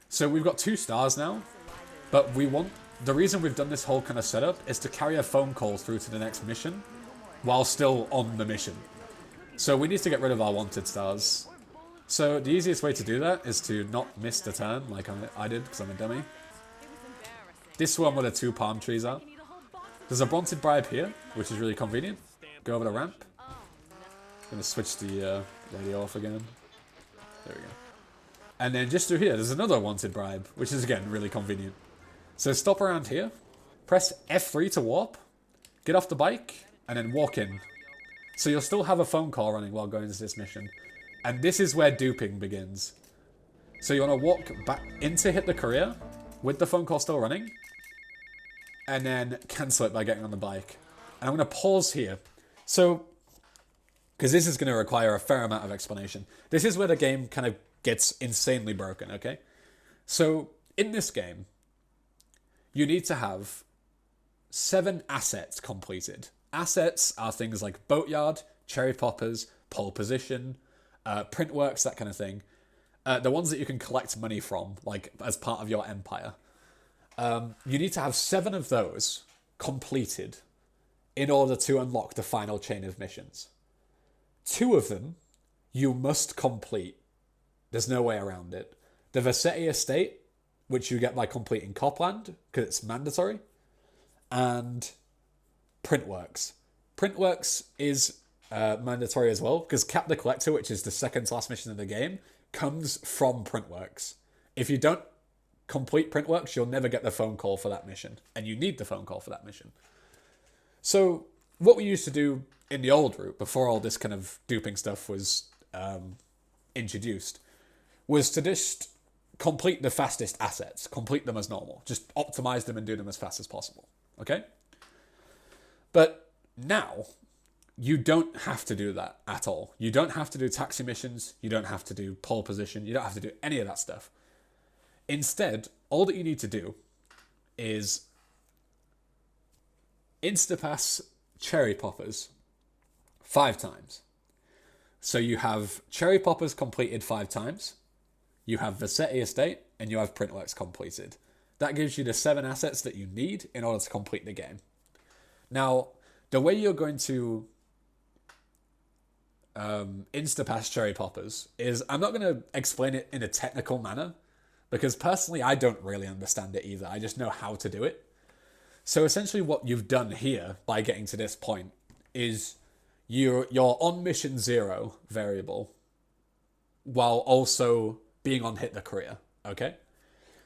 so we've got 2 stars now, but the reason we've done this whole kind of setup is to carry a phone call through to the next mission while still on the mission. So we need to get rid of our wanted stars. So the easiest way to do that is to not miss the turn like I did, because I'm a dummy. This one where the 2 palm trees are. There's a wanted bribe here, which is really convenient. Go over the ramp. I'm going to switch the radio off again. There we go. And then just through here, there's another wanted bribe, which is again really convenient. So stop around here, press F3 to warp, get off the bike, and then walk in. So you'll still have a phone call running while going into this mission. And this is where duping begins. So you want to walk back in to hit the career with the phone call still running, and then cancel it by getting on the bike. And I'm going to pause here. So, because this is going to require a fair amount of explanation. This is where the game kind of gets insanely broken, okay? So, in this game, you need to have 7 assets completed. Assets are things like Boatyard, Cherry Poppers, Pole Position, Printworks, that kind of thing. The ones that you can collect money from, like as part of your empire. You need to have 7 of those completed in order to unlock the final chain of missions. 2 of them you must complete. There's no way around it. The Vercetti Estate, which you get by completing Copland, because it's mandatory, and Printworks. Printworks is mandatory as well, because Cap the Collector, which is the second to last mission of the game, comes from Printworks. If you don't complete Printworks, you'll never get the phone call for that mission, and you need the phone call for that mission. So what we used to do in the old route, before all this kind of duping stuff was introduced, was to just complete the fastest assets, complete them as normal, just optimize them and do them as fast as possible, okay? But now, you don't have to do that at all. You don't have to do taxi missions, you don't have to do pole position, you don't have to do any of that stuff. Instead, all that you need to do is Instapass Cherry Poppers 5 times. So you have Cherry Poppers completed 5 times, you have Vercetti Estate, and you have Printworks completed. That gives you the 7 assets that you need in order to complete the game. Now, the way you're going to insta-pass cherry poppers is, I'm not going to explain it in a technical manner, because personally I don't really understand it either. I just know how to do it. So essentially what you've done here by getting to this point is you're on mission 0 variable while also being on hit the career, okay?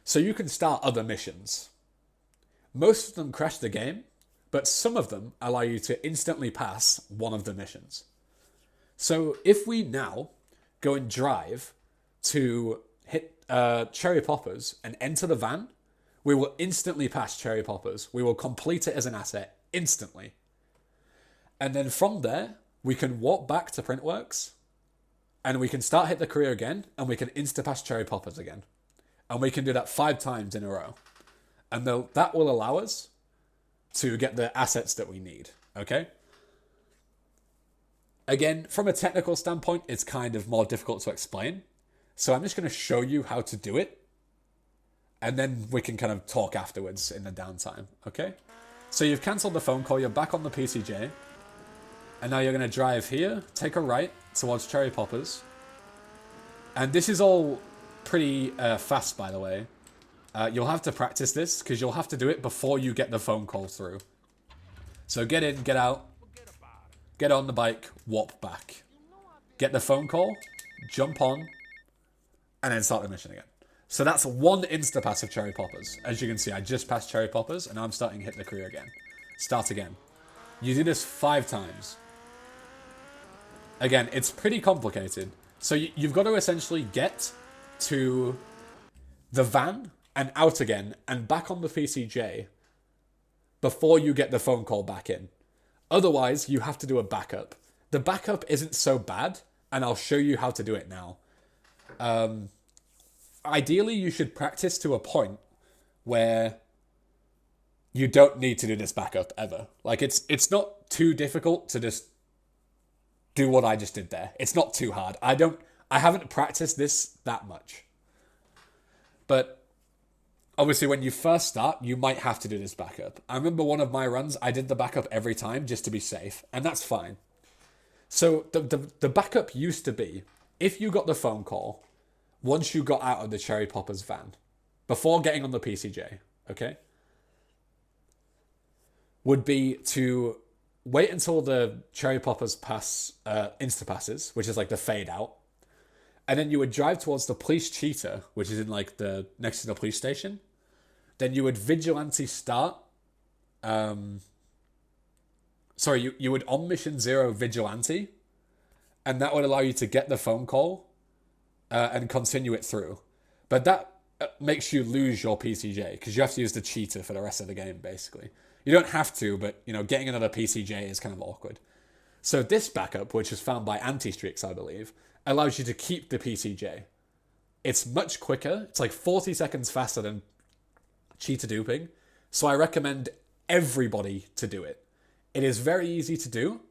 So you can start other missions. Most of them crash the game, but some of them allow you to instantly pass one of the missions. So if we now go and drive to hit cherry poppers and enter the van, we will instantly pass cherry poppers. We will complete it as an asset instantly. And then from there, we can walk back to Printworks and we can start hit the career again and we can insta-pass cherry poppers again. And we can do that 5 times in a row. And that will allow us to get the assets that we need, okay? Again, from a technical standpoint, it's kind of more difficult to explain. So I'm just going to show you how to do it. And then we can kind of talk afterwards in the downtime, okay? So you've cancelled the phone call, you're back on the PCJ. And now you're going to drive here, take a right towards cherry poppers. And this is all pretty fast, by the way. You'll have to practice this because you'll have to do it before you get the phone call through. So get in, get out, get on the bike, warp back. Get the phone call, jump on, and then start the mission again. So that's one insta-pass of cherry poppers. As you can see, I just passed cherry poppers and now I'm starting to hit the career again. Start again. You do this 5 times. Again, it's pretty complicated. So you've got to essentially get to the van and out again and back on the PCJ before you get the phone call back in. Otherwise, you have to do a backup. The backup isn't so bad, and I'll show you how to do it now. Ideally, you should practice to a point where you don't need to do this backup ever. Like, it's not too difficult to just do what I just did there. It's not too hard. I haven't practiced this that much. But obviously when you first start, you might have to do this backup. I remember one of my runs, I did the backup every time just to be safe, and that's fine. So the backup used to be, if you got the phone call, once you got out of the cherry poppers van, before getting on the PCJ, okay, would be to wait until the cherry poppers pass insta-passes, which is like the fade out. And then you would drive towards the police cheetah, which is in like the next to the police station. Then you would vigilante start. You would on mission 0 vigilante. And that would allow you to get the phone call and continue it through. But that makes you lose your PCJ because you have to use the cheetah for the rest of the game, basically. You don't have to, but getting another PCJ is kind of awkward. So this backup, which is found by Anti-Streaks, I believe, allows you to keep the PCJ. It's much quicker. It's like 40 seconds faster than cheetah duping. So I recommend everybody to do it. It is very easy to do.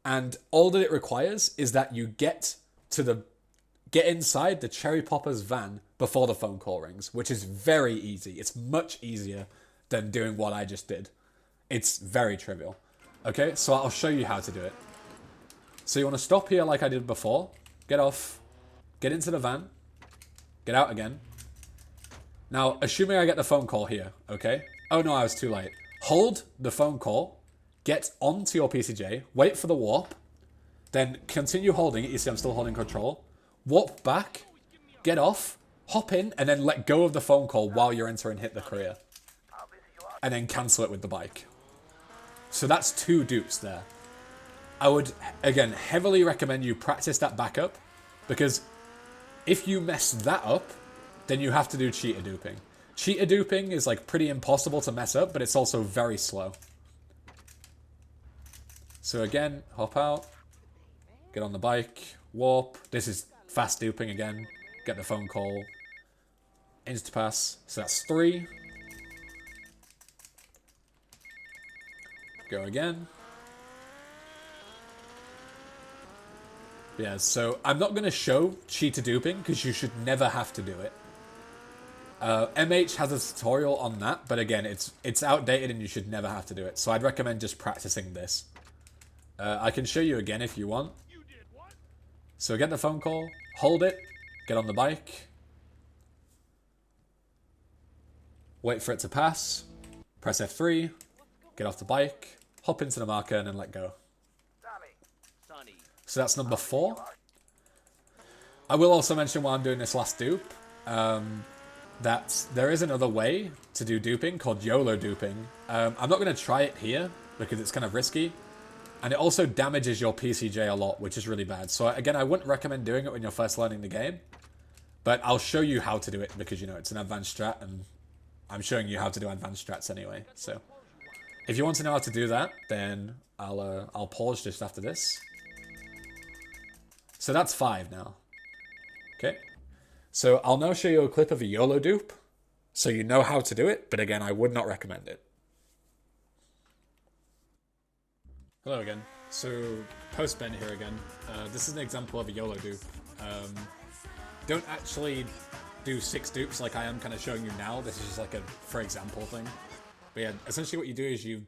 And all that it requires is that you get inside the cherry poppers van before the phone call rings, which is very easy. It's much easier than doing what I just did. It's very trivial. Okay, so I'll show you how to do it. So you want to stop here like I did before. Get off. Get into the van. Get out again. Now, assuming I get the phone call here, okay? Oh no, I was too late. Hold the phone call. Get onto your PCJ. Wait for the warp. Then continue holding it. You see I'm still holding control. Warp back. Get off. Hop in and then let go of the phone call while you're entering hit the career. And then cancel it with the bike. So that's 2 dupes there. I would, again, heavily recommend you practice that backup, because if you mess that up, then you have to do cheater duping. Cheater duping is like pretty impossible to mess up, but it's also very slow. So again, hop out, get on the bike, warp. This is fast duping again. Get the phone call, insta-pass. So that's 3. Go again. Yeah, so I'm not going to show cheater duping because you should never have to do it. MH has a tutorial on that, but again, it's outdated and you should never have to do it. So I'd recommend just practicing this. I can show you again if you want. So get the phone call, hold it, get on the bike, wait for it to pass, press F3, get off the bike, hop into the marker, and then let go. Sonny. So that's number 4. I will also mention while I'm doing this last dupe, that there is another way to do duping called YOLO duping. I'm not going to try it here because it's kind of risky. And it also damages your PCJ a lot, which is really bad. So again, I wouldn't recommend doing it when you're first learning the game. But I'll show you how to do it because, you know, it's an advanced strat and I'm showing you how to do advanced strats anyway. So if you want to know how to do that, then I'll pause just after this. So that's 5 now. Okay. So I'll now show you a clip of a YOLO dupe so you know how to do it. But again, I would not recommend it. Hello again. So, post Ben here again. This is an example of a YOLO dupe. Don't actually do 6 dupes like I am kind of showing you now. This is just like a for example thing. But yeah, essentially what you do is you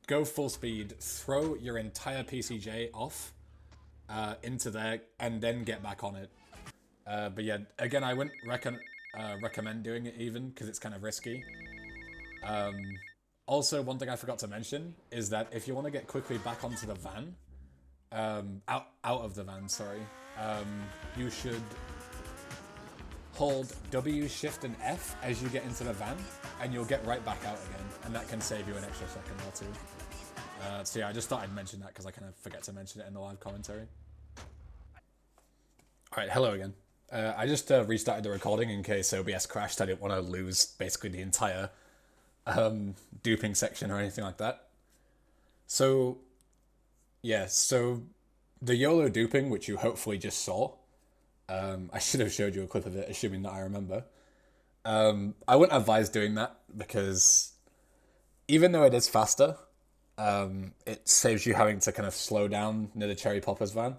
go full speed, throw your entire PCJ off into there, and then get back on it. But yeah, again, I wouldn't recommend doing it even because it's kind of risky. Also, one thing I forgot to mention is that if you want to get quickly back onto the van, out of the van, sorry, you should hold W, Shift, and F as you get into the van, and you'll get right back out again, and that can save you an extra second or 2. So yeah, I just thought I'd mention that because I kind of forget to mention it in the live commentary. Alright, hello again. I just restarted the recording in case OBS crashed. I didn't want to lose basically the entire duping section or anything like that. So yeah, so the YOLO duping, which you hopefully just saw, I should have showed you a clip of it, assuming that I remember. I wouldn't advise doing that because even though it is faster, it saves you having to kind of slow down near the Cherry Poppers van.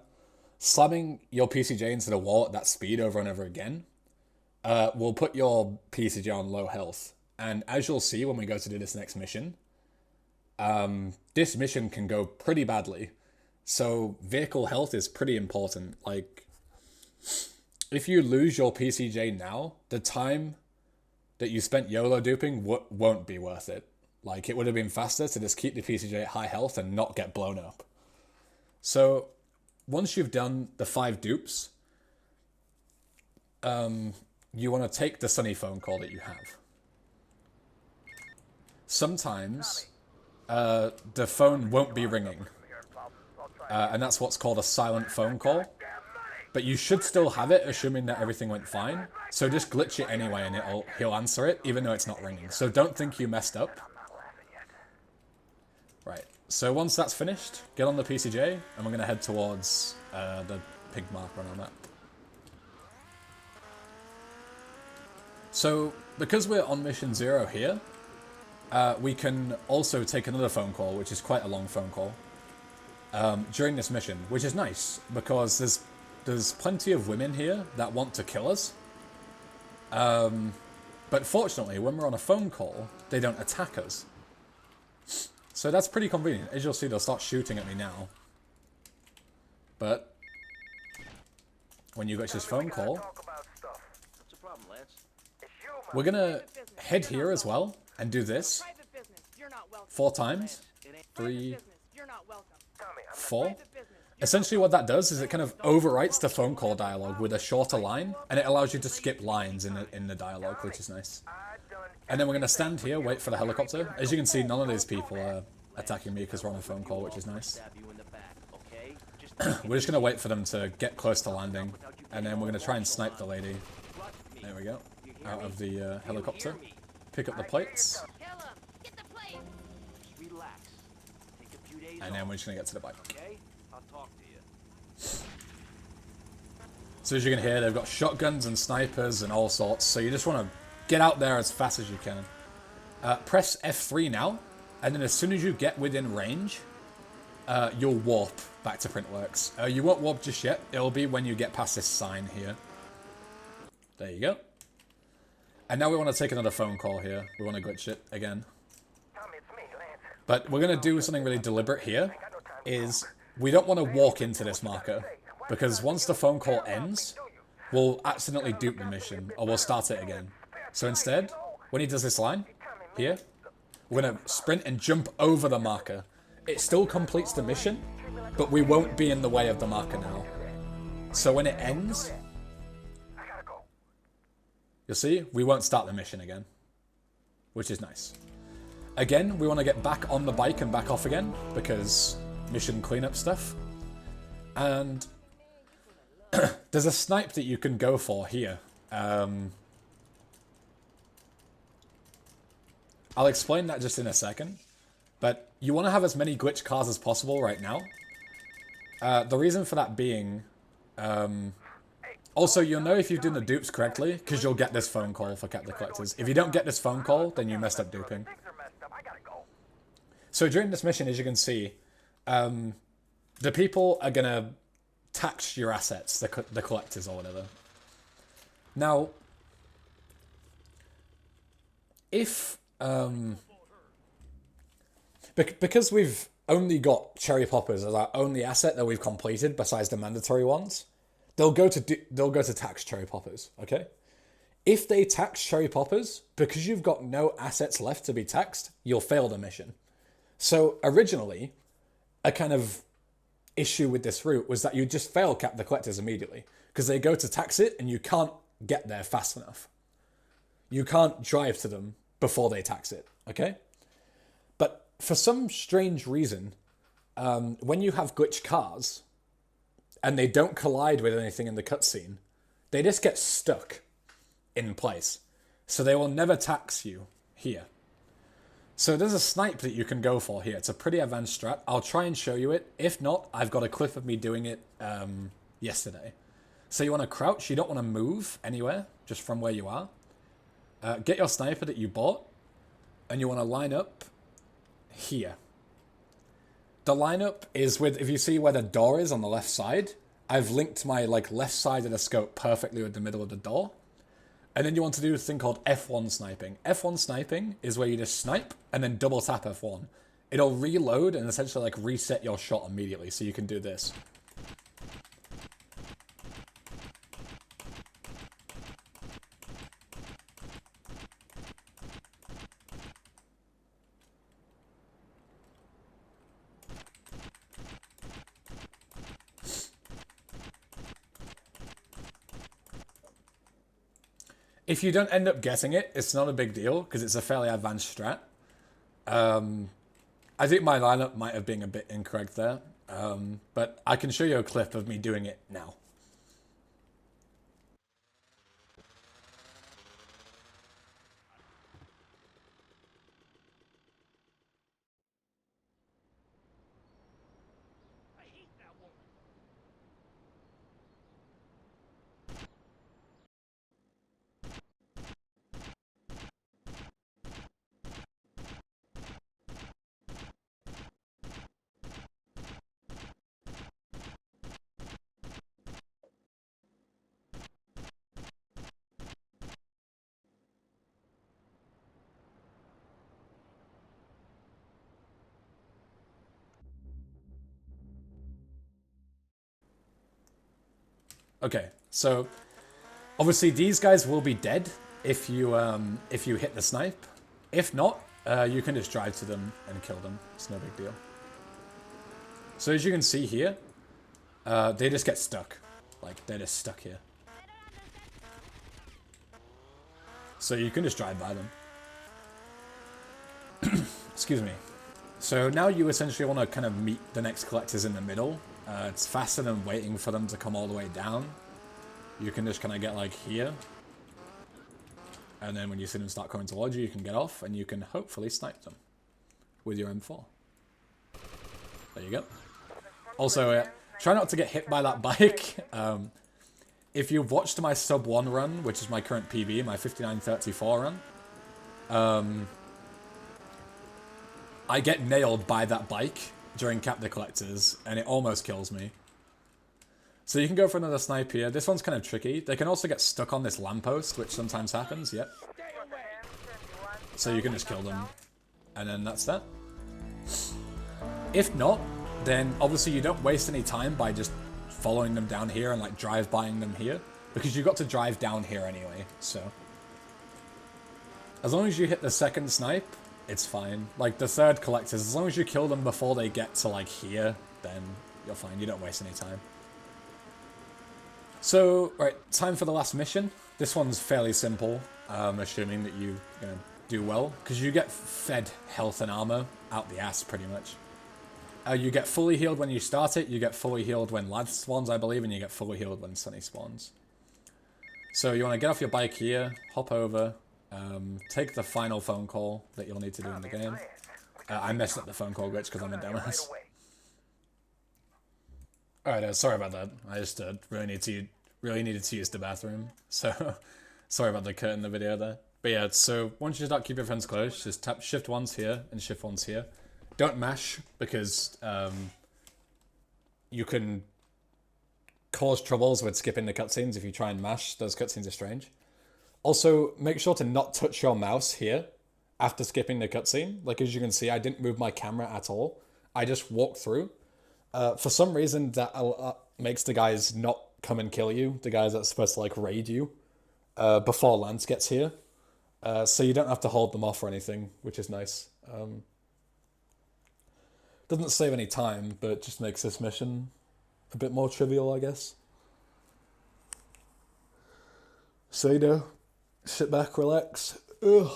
Slamming your PCJ into the wall at that speed over and over again will put your PCJ on low health. And as you'll see when we go to do this next mission, this mission can go pretty badly. So vehicle health is pretty important. Like, if you lose your PCJ now, the time that you spent YOLO duping won't be worth it. Like, it would have been faster to just keep the PCJ at high health and not get blown up. So once you've done the 5 dupes, you want to take the Sunny phone call that you have. Sometimes the phone won't be ringing, and that's what's called a silent phone call. But you should still have it, assuming that everything went fine. So just glitch it anyway, and he'll answer it, even though it's not ringing. So don't think you messed up. Right. So once that's finished, get on the PCJ, and we're going to head towards the pink marker on our map. So because we're on mission 0 here, we can also take another phone call, which is quite a long phone call, during this mission, which is nice because there's plenty of women here that want to kill us. But fortunately, when we're on a phone call, they don't attack us. So that's pretty convenient. As you'll see, they'll start shooting at me now. But when you get this phone call, What's the problem, Lance? we're gonna head here as well and do this 4 times. 3, 4. Essentially what that does is it kind of overwrites the phone call dialogue with a shorter line, and it allows you to skip lines in the dialogue, which is nice. And then we're going to stand here, wait for the helicopter. As you can see, none of these people are attacking me because we're on a phone call, which is nice. We're just going to wait for them to get close to landing, and then we're going to try and snipe the lady. There we go. Out of the helicopter. Pick up the plates. And then we're just going to get to the bike. So as you can hear, they've got shotguns and snipers and all sorts, so you just want to get out there as fast as you can. Press F3 now, and then as soon as you get within range, you'll warp back to Printworks. You won't warp just yet, it'll be when you get past this sign here. There you go. And now we want to take another phone call here. We want to glitch it again. Tommy, it's me, Lance. But we're going to do something really deliberate here, is we don't want to walk into this marker, because once the phone call ends, we'll accidentally dupe the mission, or we'll start it again. So instead, when he does this line, here, we're going to sprint and jump over the marker. It still completes the mission, but we won't be in the way of the marker now. So when it ends, you'll see, we won't start the mission again, which is nice. Again, we want to get back on the bike and back off again, because mission cleanup stuff. And there's a snipe that you can go for here. I'll explain that just in a second. But you want to have as many glitch cars as possible right now. The reason for that being... also, you'll know if you've done the dupes correctly, because you'll get this phone call for Captain Collectors. If you don't get this phone call, then you messed up duping. So during this mission, as you can see, the people are going to tax your assets, the collectors or whatever. Now, if... because we've only got cherry poppers as our only asset that we've completed besides the mandatory ones, they'll go to tax cherry poppers, okay? If they tax cherry poppers, because you've got no assets left to be taxed, you'll fail the mission. So originally, a kind of issue with this route was that you just fail cap the collectors immediately, because they go to tax it and you can't get there fast enough. You can't drive to them before they tax it, okay? But for some strange reason, when you have glitch cars and they don't collide with anything in the cutscene, they just get stuck in place. So they will never tax you here. So there's a snipe that you can go for here. It's a pretty advanced strat. I'll try and show you it. If not, I've got a clip of me doing it yesterday. So you want to crouch. You don't want to move anywhere, just from where you are. Get your sniper that you bought, and you want to line up here. The lineup is with, if you see where the door is on the left side, I've linked my left side of the scope perfectly with the middle of the door. And then you want to do this thing called F1 sniping. F1 sniping is where you just snipe and then double tap F1. It'll reload and essentially reset your shot immediately, so you can do this. If you don't end up getting it, it's not a big deal, because it's a fairly advanced strat. I think my lineup might have been a bit incorrect there, but I can show you a clip of me doing it now. Okay, so obviously these guys will be dead if you hit the snipe. If not, you can just drive to them and kill them. It's no big deal. So as you can see here, they just get stuck. They're just stuck here. So you can just drive by them. Excuse me. So now you essentially want to kind of meet the next collectors in the middle. It's faster than waiting for them to come all the way down. You can just kind of get here. And then when you see them start coming towards you, you can get off and you can hopefully snipe them with your M4. There you go. Also, try not to get hit by that bike. If you've watched my sub 1 run, which is my current PB, my 59:34 run, I get nailed by that bike during Cap the Collectors, and it almost kills me. So you can go for another snipe here. This one's kind of tricky. They can also get stuck on this lamppost, which sometimes happens, yep. So you can just kill them, and then that's that. If not, then obviously you don't waste any time by just following them down here and like drive-bying them here, because you got to drive down here anyway, so. As long as you hit the second snipe, it's fine. Like the third collectors, as long as you kill them before they get to like here, then you're fine, you don't waste any time. So, right, time for the last mission. This one's fairly simple, assuming that you're gonna do well, because you get fed health and armor out the ass pretty much. You get fully healed when you start it, you get fully healed when Lance spawns, I believe, and you get fully healed when Sunny spawns. So you want to get off your bike here, hop over, take the final phone call that you'll need to do in the game. I messed up the phone call glitch because I'm a dumbass. Alright, sorry about that. I just really needed to use the bathroom, so sorry about the cut in the video there. But yeah, so once you start keep your friends close, just tap shift once here and shift once here. Don't mash, because you can cause troubles with skipping the cutscenes if you try and mash. Those cutscenes are strange. Also, make sure to not touch your mouse here after skipping the cutscene. Like, as you can see, I didn't move my camera at all. I just walked through. For some reason, that makes the guys not come and kill you. The guys that's supposed to, like, raid you before Lance gets here. So you don't have to hold them off or anything, which is nice. Doesn't save any time, but just makes this mission a bit more trivial, I guess. So, you know, sit back, relax. Ugh.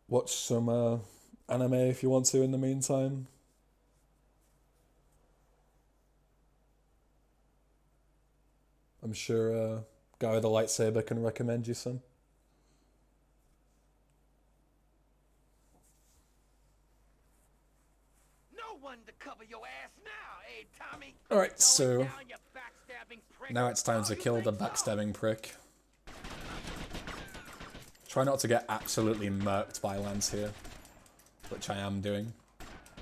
Watch some anime if you want to in the meantime. I'm sure Guy with a Lightsaber can recommend you some. To cover your ass now, eh, Tommy? Alright, so now it's time to kill the backstabbing prick. Try not to get absolutely murked by Lance here, which I am doing.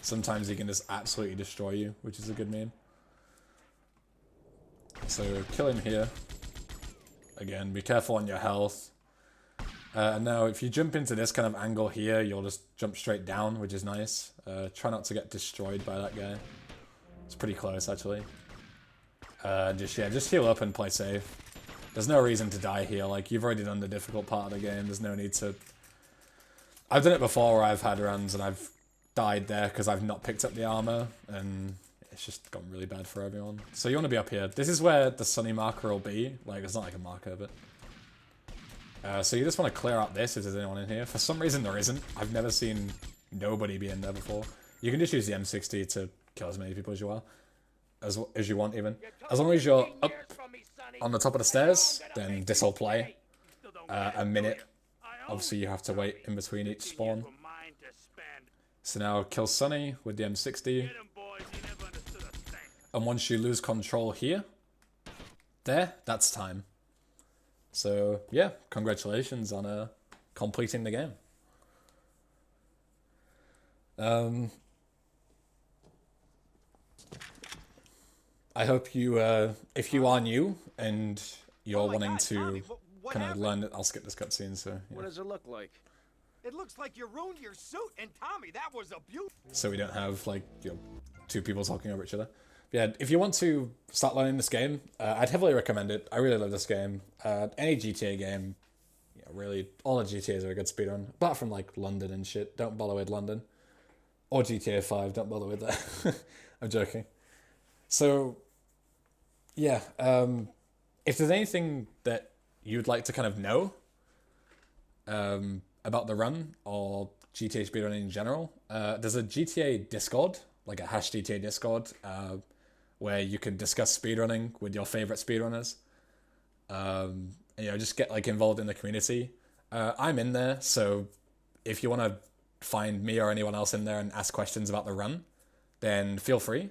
Sometimes he can just absolutely destroy you, which is a good meme. So kill him here. Again, be careful on your health. And now if you jump into this kind of angle here, you'll just jump straight down, which is nice. Try not to get destroyed by that guy. It's pretty close, actually. Just heal up and play safe. There's no reason to die here. Like, you've already done the difficult part of the game. There's no need to... I've done it before where I've had runs and I've died there because I've not picked up the armor, and it's just gone really bad for everyone. So you want to be up here. This is where the sunny marker will be. Like, it's not like a marker, but... so you just want to clear out this if there's anyone in here. For some reason there isn't. I've never seen nobody be in there before. You can just use the M60 to kill as many people as you are. As you want, even. As long as you're up on the top of the stairs, then this will play. A minute. Obviously you have to wait in between each spawn. So now kill Sunny with the M60. And once you lose control here, that's time. So, yeah, congratulations on completing the game. I hope you, if you are new and you're wanting to kind of learn it, I'll skip this cutscene, so... Yeah. What does it look like? It looks like you ruined your suit, and Tommy, that was a beaut. So we don't have, like, two people talking over each other. Yeah, if you want to start learning this game, I'd heavily recommend it. I really love this game. Any GTA game, really, all the GTAs are a good speedrun. Apart from, like, London and shit. Don't bother with London. Or GTA 5, don't bother with that. I'm joking. So, yeah, if there's anything that you'd like to kind of know about the run, or GTA speedrunning in general, there's a GTA Discord, like a #GTA Discord, where you can discuss speedrunning with your favorite speedrunners. And, just get like involved in the community. I'm in there, so if you want to find me or anyone else in there and ask questions about the run, then feel free.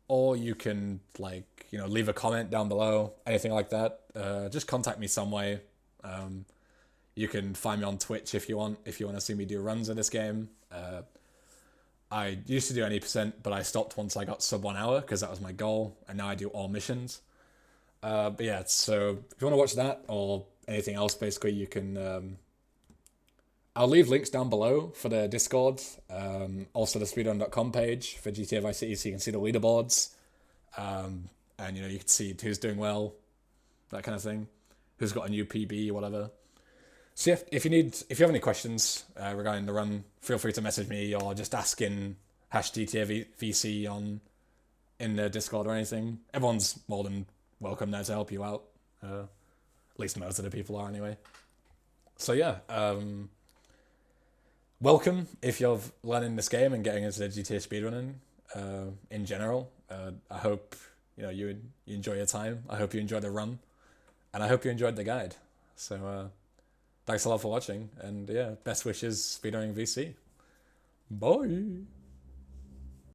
Or you can leave a comment down below, anything like that. Just contact me some way. You can find me on Twitch if you want to see me do runs of this game. I used to do any %, but I stopped once I got sub 1 hour because that was my goal, and now I do all missions. But yeah, so if you want to watch that or anything else, basically, you can. I'll leave links down below for the Discord, also the speedrun.com page for GTA Vice City, so you can see the leaderboards, and you know you can see who's doing well, that kind of thing, who's got a new PB or whatever. So if you have any questions regarding the run, feel free to message me or just ask in #GTAVC in the Discord or anything. Everyone's more than welcome there to help you out. At least most of the people are anyway. So yeah, welcome if you're learning this game and getting into the GTA speedrunning in general. I hope you enjoy your time. I hope you enjoy the run, and I hope you enjoyed the guide. So thanks a lot for watching, and yeah, best wishes speedrunning VC. Bye.